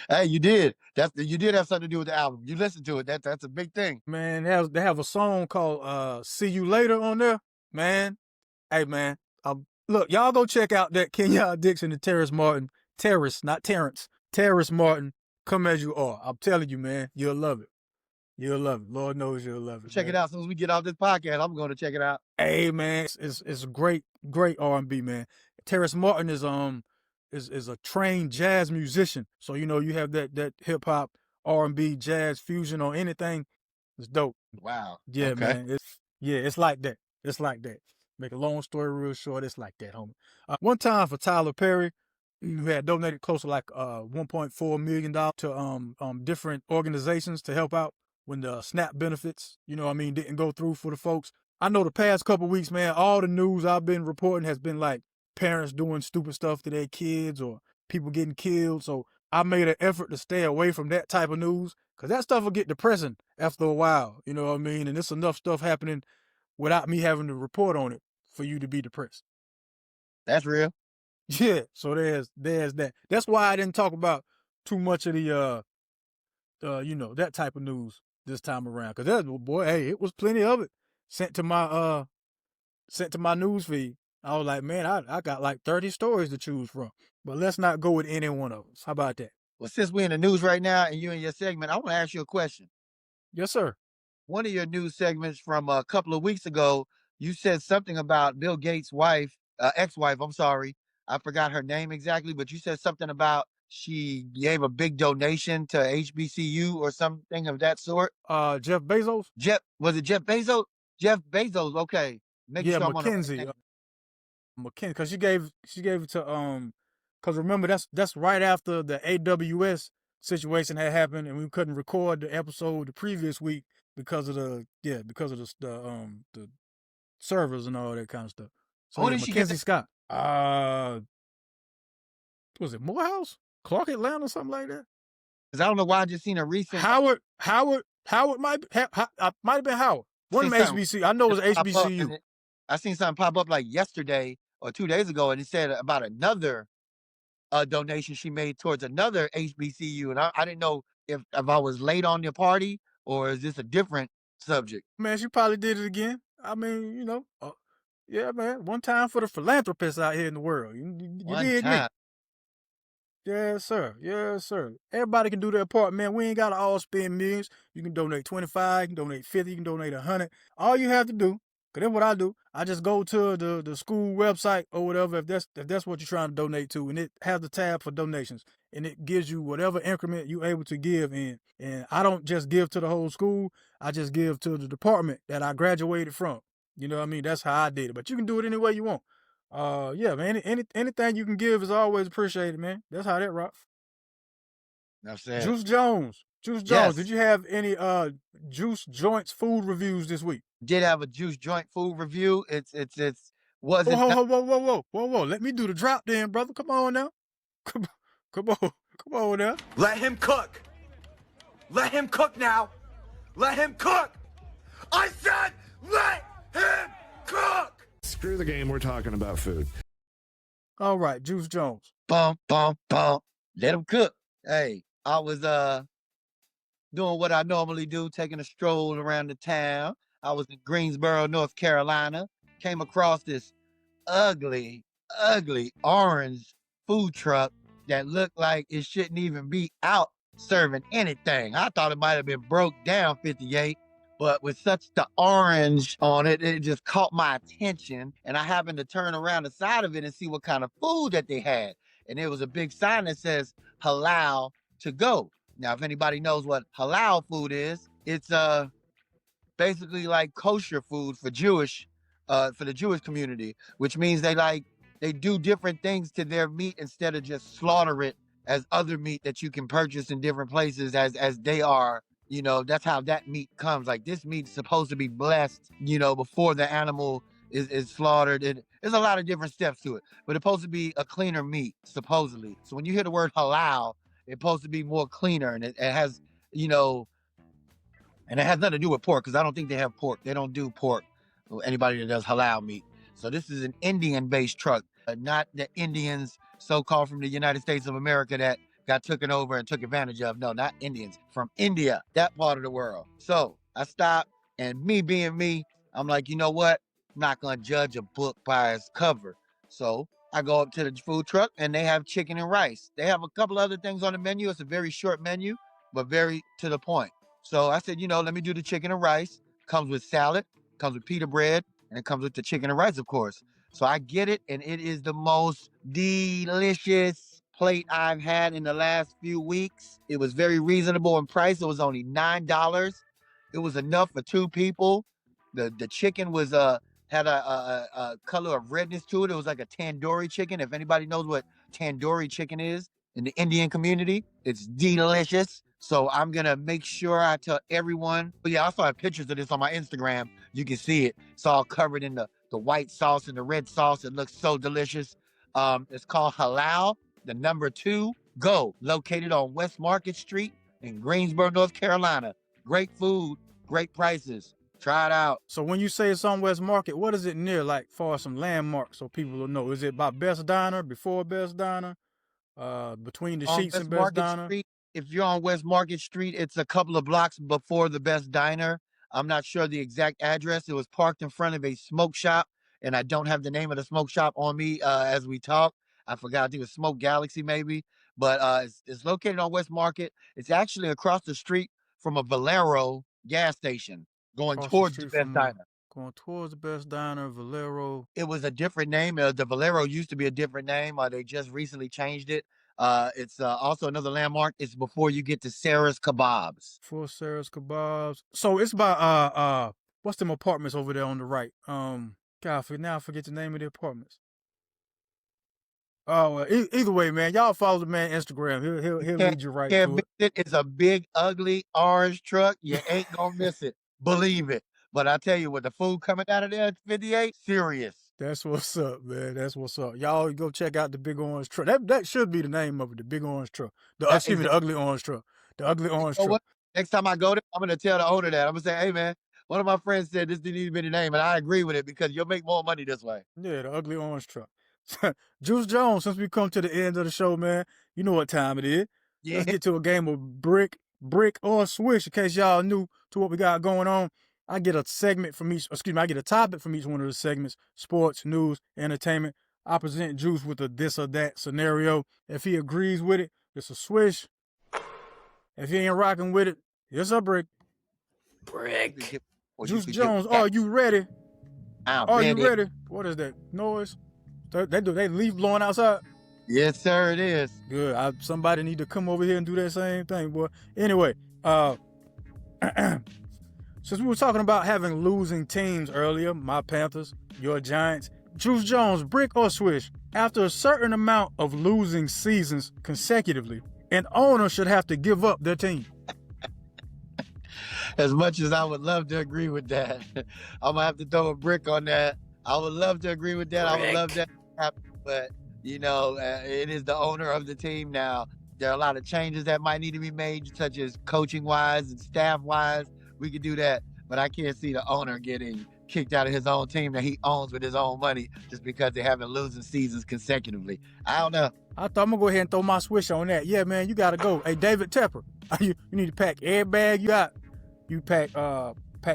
[SPEAKER 2] Hey, you did. You did have something to do with the album. You listened to it. That's a big thing.
[SPEAKER 1] Man, they have a song called See You Later on there. Man, hey man, look, y'all go check out that Kenyon Dixon and Terrence Martin. Not Terrence. Terrence Martin, Come As You Are. I'm telling you, man, you'll love it. You'll love it. Lord knows you'll love it.
[SPEAKER 2] Check it out. As soon as we get off this podcast, I'm going to check it out.
[SPEAKER 1] Hey man, it's great R&B, man. Terrence Martin is a trained jazz musician, so you know you have that hip hop, R&B, jazz fusion or anything. It's dope.
[SPEAKER 2] Wow.
[SPEAKER 1] Yeah,
[SPEAKER 2] okay.
[SPEAKER 1] man. It's like that. It's like that. Make a long story real short. It's like that, homie. One time for Tyler Perry, who had donated close to like $1.4 million to different organizations to help out when the SNAP benefits, didn't go through for the folks. I know the past couple weeks, man, all the news I've been reporting has been like parents doing stupid stuff to their kids or people getting killed. So I made an effort to stay away from that type of news because that stuff will get depressing after a while. You know what I mean? And it's enough stuff happening without me having to report on it for you to be depressed.
[SPEAKER 2] That's real.
[SPEAKER 1] Yeah, so there's that. That's why I didn't talk about too much of the that type of news this time around. Cause it was plenty of it sent to my news feed. I was like, man, I got like 30 stories to choose from. But let's not go with any one of them. How about that?
[SPEAKER 2] Well, since we're in the news right now and you in your segment, I want to ask you a question.
[SPEAKER 1] Yes, sir.
[SPEAKER 2] One of your news segments from a couple of weeks ago, you said something about Bill Gates' wife, ex-wife, I'm sorry. I forgot her name exactly, but you said something about she gave a big donation to HBCU or something of that sort.
[SPEAKER 1] Jeff Bezos?
[SPEAKER 2] Was it Jeff Bezos? Jeff Bezos, okay.
[SPEAKER 1] Yeah, sure Mackenzie. Mackenzie, because she gave it to because remember that's right after the AWS situation had happened and we couldn't record the episode the previous week because of the servers and all that kind of stuff. So
[SPEAKER 2] Who did she
[SPEAKER 1] Mackenzie Scott. Was it Morehouse? Clark Atlanta, something like that?
[SPEAKER 2] Because I don't know why I just seen a recent
[SPEAKER 1] Howard might have been Howard. One of them HBC. I know it was HBCU.
[SPEAKER 2] I seen something pop up like yesterday or 2 days ago, and it said about another donation she made towards another HBCU, and I didn't know if I was late on the party or is this a different subject.
[SPEAKER 1] Man, she probably did it again. I mean, yeah, man. One time for the philanthropists out here in the world. You did me. Yes, sir. Yes, sir. Everybody can do their part, man. We ain't got to all spend millions. You can donate 25, you can donate 50, you can donate 100. All you have to do, because then what I do, I just go to the school website or whatever, if that's what you're trying to donate to, and it has the tab for donations, and it gives you whatever increment you're able to give in. And I don't just give to the whole school. I just give to the department that I graduated from. You know what I mean? That's how I did it. But you can do it any way you want. Yeah, man. Anything you can give is always appreciated, man. That's how that rocks.
[SPEAKER 2] I'm saying.
[SPEAKER 1] Juice Jones. Juice Jones, did you have any Juice Joints food reviews this week?
[SPEAKER 2] Did have a Juice Joint food review. It's wasn't.
[SPEAKER 1] Whoa. Let me do the drop then, brother. Come on now. Come on now.
[SPEAKER 4] Let him cook. Let him cook now. Let him cook. I said let him cook.
[SPEAKER 5] Screw the game. We're talking about food.
[SPEAKER 1] All right, Juice Jones.
[SPEAKER 2] Bum. Let him cook. Hey, I was doing what I normally do, taking a stroll around the town. I was in Greensboro, North Carolina. Came across this ugly orange food truck that looked like it shouldn't even be out serving anything. I thought it might have been broke down 58, but with such the orange on it, it just caught my attention. And I happened to turn around the side of it and see what kind of food that they had. And there was a big sign that says halal to go. Now, if anybody knows what halal food is, it's basically like kosher food for the Jewish community, which means they do different things to their meat instead of just slaughter it as other meat that you can purchase in different places as they are. You know, that's how that meat comes. Like this meat's supposed to be blessed, you know, before the animal is slaughtered. And there's a lot of different steps to it, but it's supposed to be a cleaner meat, supposedly. So when you hear the word halal, it's supposed to be more cleaner, and it has, you know, and it has nothing to do with pork, because I don't think they have pork. They don't do pork, anybody that does halal meat. So this is an Indian-based truck, not the Indians so-called from the United States of America that got taken over and took advantage of. No, not Indians. From India, that part of the world. So I stopped, and me being me, I'm like, you know what? I'm not going to judge a book by its cover. So I go up to the food truck, and they have chicken and rice. They have a couple other things on the menu. It's a very short menu, but very to the point. So I said, you know, let me do the chicken and rice. Comes with salad, comes with pita bread, and it comes with the chicken and rice, of course. So I get it, and it is the most delicious plate I've had in the last few weeks. It was very reasonable in price. It was only $9. It was enough for two people. The chicken was had a color of redness to it. It was like a tandoori chicken. If anybody knows what tandoori chicken is in the Indian community, it's delicious. So I'm going to make sure I tell everyone. But yeah, I saw pictures of this on my Instagram. You can see it. It's all covered in the white sauce and the red sauce. It looks so delicious. It's called Halal, the number 2 Go, located on West Market Street in Greensboro, North Carolina. Great food, great prices. Try it out.
[SPEAKER 1] So when you say it's on West Market, what is it near, like, for some landmarks so people will know? Is it by Best Diner, before Best Diner, between the sheets and Best Diner?
[SPEAKER 2] Street, if you're on West Market Street, it's a couple of blocks before the Best Diner. I'm not sure the exact address. It was parked in front of a smoke shop, and I don't have the name of the smoke shop on me as we talk. I forgot. I think it was Smoke Galaxy maybe, but it's located on West Market. It's actually across the street from a Valero gas station going towards the Best Diner.
[SPEAKER 1] Going towards the Best Diner, Valero.
[SPEAKER 2] It was a different name. The Valero used to be a different name. They just recently changed it. It's also another landmark. It's before you get to Sarah's Kebabs.
[SPEAKER 1] Before Sarah's Kebabs. So it's by what's them apartments over there on the right? God, now I forget the name of the apartments. Oh, either way, man, y'all follow the man Instagram. He'll lead you right to it.
[SPEAKER 2] It's a big, ugly orange truck. You ain't gonna miss it. Believe it. But I tell you what, the food coming out of there at 58, serious.
[SPEAKER 1] That's what's up, man. That's what's up. Y'all go check out the big orange truck. That should be the name of it, the big orange truck. The ugly orange truck. The ugly orange truck.
[SPEAKER 2] What? Next time I go there, I'm gonna tell the owner that. I'm gonna say, hey man, one of my friends said this didn't need to be the name, and I agree with it because you'll make more money this way.
[SPEAKER 1] Yeah, the ugly orange truck. Juice Jones, since we come to the end of the show, man, you know what time it is. Yeah. Let's get to a game of brick, or swish. In case y'all new to what we got going on, I get a topic from each one of the segments: sports, news, entertainment. I present Juice with a this or that scenario. If he agrees with it, it's a swish. If he ain't rocking with it, it's a brick.
[SPEAKER 4] Brick.
[SPEAKER 1] Juice Jones, are you ready?
[SPEAKER 2] Are
[SPEAKER 1] you ready? What is that noise? They leaf blowing outside?
[SPEAKER 2] Yes, sir, it is.
[SPEAKER 1] Good. Somebody need to come over here and do that same thing, boy. Anyway, since we were talking about having losing teams earlier, my Panthers, your Giants, Juice Jones, brick or swish? After a certain amount of losing seasons consecutively, An owner should have to give up their team.
[SPEAKER 2] As much as I would love to agree with that, I'm gonna have to throw a brick on that. I would love to agree with that. I would love that to happen, but it is the owner of the team now. There are a lot of changes that might need to be made, such as coaching wise and staff wise. We could do that, but I can't see the owner getting kicked out of his own team that he owns with his own money just because they haven't losing seasons consecutively. I don't know.
[SPEAKER 1] I thought I'm gonna go ahead and throw my Swish on that. Yeah, man, you gotta go. Hey, David Tepper, you need to pack every bag you got. You pack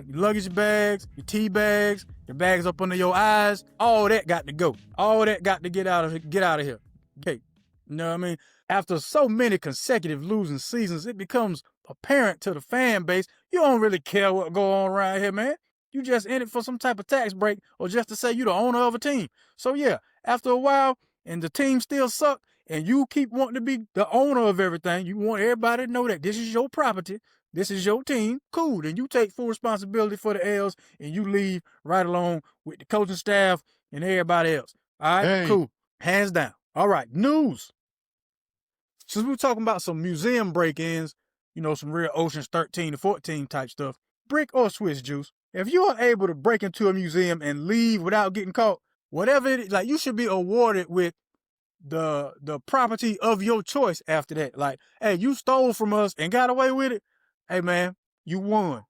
[SPEAKER 1] luggage bags, your tea bags, your bags up under your eyes. All that got to go. All that got to get out of here. Okay, you know what I mean? After so many consecutive losing seasons, it becomes apparent to the fan base you don't really care what go on around here, man. You just in it for some type of tax break or just to say you the owner of a team. So yeah, after a while, and the team still suck, and you keep wanting to be the owner of everything, you want everybody to know that this is your property, this is your team, cool. Then you take full responsibility for the L's and you leave right along with the coaching staff and everybody else. All right,
[SPEAKER 2] Hey.
[SPEAKER 1] cool. Hands down. All right, news. Since we're talking about some museum break-ins, some real Ocean's 13 to 14 type stuff, brick or Swiss juice, if you are able to break into a museum and leave without getting caught, whatever it is, like, you should be awarded with the property of your choice after that. Like, hey, you stole from us and got away with it. Hey, man, you won.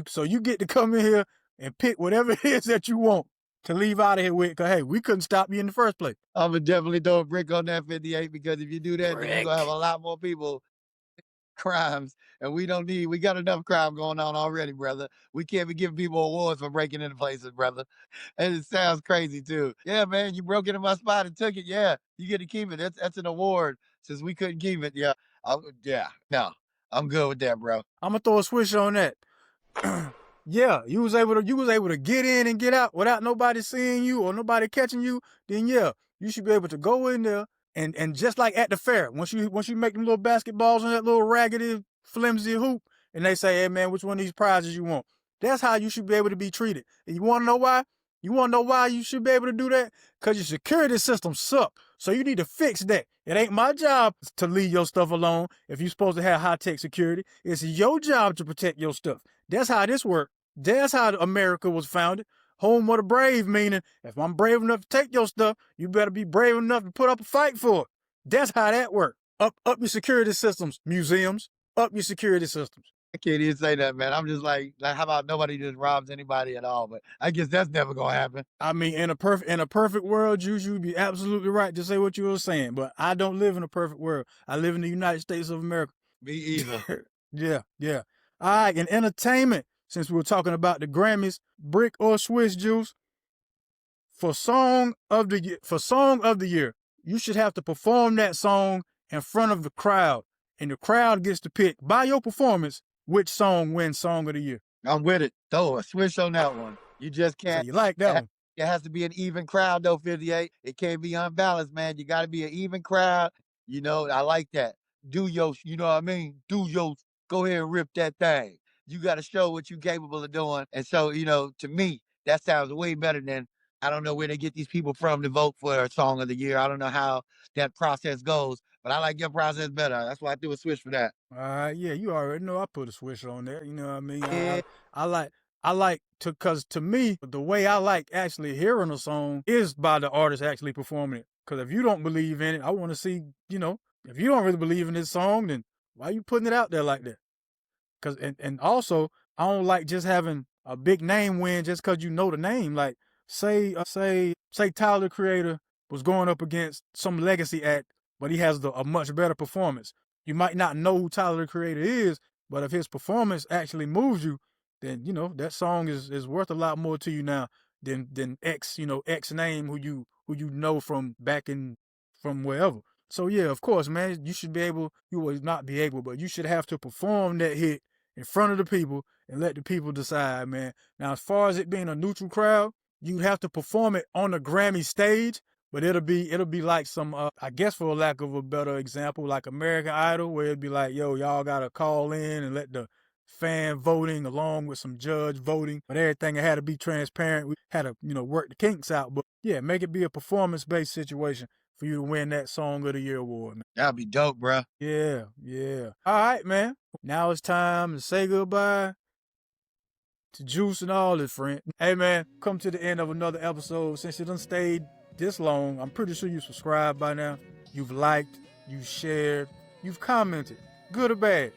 [SPEAKER 1] So you get to come in here and pick whatever it is that you want to leave out of here with, because, hey, we couldn't stop you in the first place.
[SPEAKER 2] I'm gonna definitely throw a brick on that 58 because if you do that, then you're gonna have a lot more people crimes, and we got enough crime going on already, brother. We can't be giving people awards for breaking into places, brother. And it sounds crazy too. Yeah, man, you broke into my spot and took it. Yeah, you get to keep it. That's an award since we couldn't keep it. Yeah, no, I'm good with that, bro.
[SPEAKER 1] I'm gonna throw a Swish on that. Yeah, you was able to get in and get out without nobody seeing you or nobody catching you. Then yeah, you should be able to go in there and just like at the fair, once you make them little basketballs on that little raggedy, flimsy hoop, and they say, hey man, which one of these prizes you want? That's how you should be able to be treated. And you want to know why? You want to know why you should be able to do that? Because your security system suck. So you need to fix that. It ain't my job to leave your stuff alone if you're supposed to have high-tech security. It's your job to protect your stuff. That's how this works. That's how America was founded. Home of the brave, meaning if I'm brave enough to take your stuff, you better be brave enough to put up a fight for it. That's how that works. Up your security systems, museums. Up your security systems.
[SPEAKER 2] I can't even say that, man. I'm just like, how about nobody just robs anybody at all? But I guess that's never gonna happen.
[SPEAKER 1] I mean, in a perfect world, Juice, you'd be absolutely right to say what you were saying. But I don't live in a perfect world. I live in the United States of America.
[SPEAKER 2] Me either.
[SPEAKER 1] Yeah. All right, in entertainment, since we were talking about the Grammys, brick or Swiss juice, for song of the year, you should have to perform that song in front of the crowd, and the crowd gets to pick by your performance which song wins song of the year.
[SPEAKER 2] I'm with it. Throw a Swish on that one. You just
[SPEAKER 1] So
[SPEAKER 2] can't.
[SPEAKER 1] you like that one?
[SPEAKER 2] It has to be an even crowd though, 58. It can't be unbalanced, man. You got to be an even crowd. I like that. Do your, you know what I mean? Go ahead and rip that thing. You got to show what you're capable of doing. And so, to me, that sounds way better than, I don't know where they get these people from to vote for a song of the year. I don't know how that process goes, but I like your process better. That's why I threw a Swish for that.
[SPEAKER 1] All right, yeah, you already know I put a Swish on there. You know what I mean?
[SPEAKER 2] Yeah.
[SPEAKER 1] I like to, because to me, the way I like actually hearing a song is by the artist actually performing it. Because if you don't believe in it, I want to see, if you don't really believe in this song, then why are you putting it out there like that? Cause and also, I don't like just having a big name win just because you know the name. Like, say Tyler the Creator was going up against some legacy act, but he has a much better performance. You might not know who Tyler the Creator is, but if his performance actually moves you, then that song is worth a lot more to you now than X name who you know from back from wherever. So yeah, of course, man, you should be able. You will not be able, but you should have to perform that hit in front of the people and let the people decide, man. Now, as far as it being a neutral crowd, you'd have to perform it on a Grammy stage, but it'll be like some, I guess for lack of a better example, like American Idol, where it'd be like, yo, y'all gotta call in and let the fan voting along with some judge voting, but everything had to be transparent. We had to, work the kinks out, but yeah, make it be a performance-based situation for you to win that Song of the Year award, man.
[SPEAKER 2] That'd be dope, bro.
[SPEAKER 1] Yeah. All right, man. Now it's time to say goodbye to Juice and all his friends. Hey, man, come to the end of another episode. Since you done stayed this long, I'm pretty sure you subscribed by now. You've liked, you've shared, you've commented. Good or bad,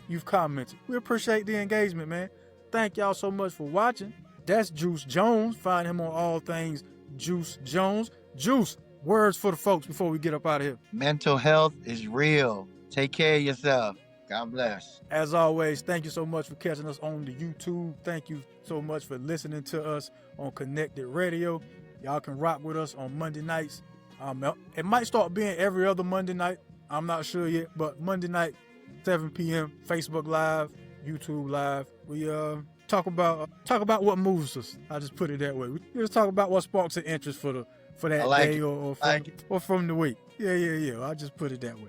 [SPEAKER 1] you've commented. We appreciate the engagement, man. Thank y'all so much for watching. That's Juice Jones. Find him on all things Juice Jones. Juice, words for the folks before we get up out of here.
[SPEAKER 2] Mental health is real. Take care of yourself. God bless.
[SPEAKER 1] As always, thank you so much for catching us on the YouTube. Thank you so much for listening to us on Connected Radio. Y'all can rock with us on Monday nights. It might start being every other Monday night. I'm not sure yet, but Monday night, 7 p.m., Facebook Live, YouTube Live. We talk about what moves us. I just put it that way. We just talk about what sparks an interest for that day or from the week. Yeah. I just put it that way.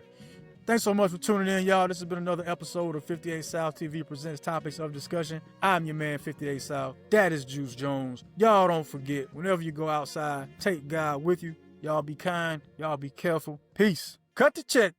[SPEAKER 1] Thanks so much for tuning in, y'all. This has been another episode of 58 South TV Presents Topics of Discussion. I'm your man, 58 South. That is Juice Jones. Y'all don't forget, whenever you go outside, take God with you. Y'all be kind. Y'all be careful. Peace. Cut the check.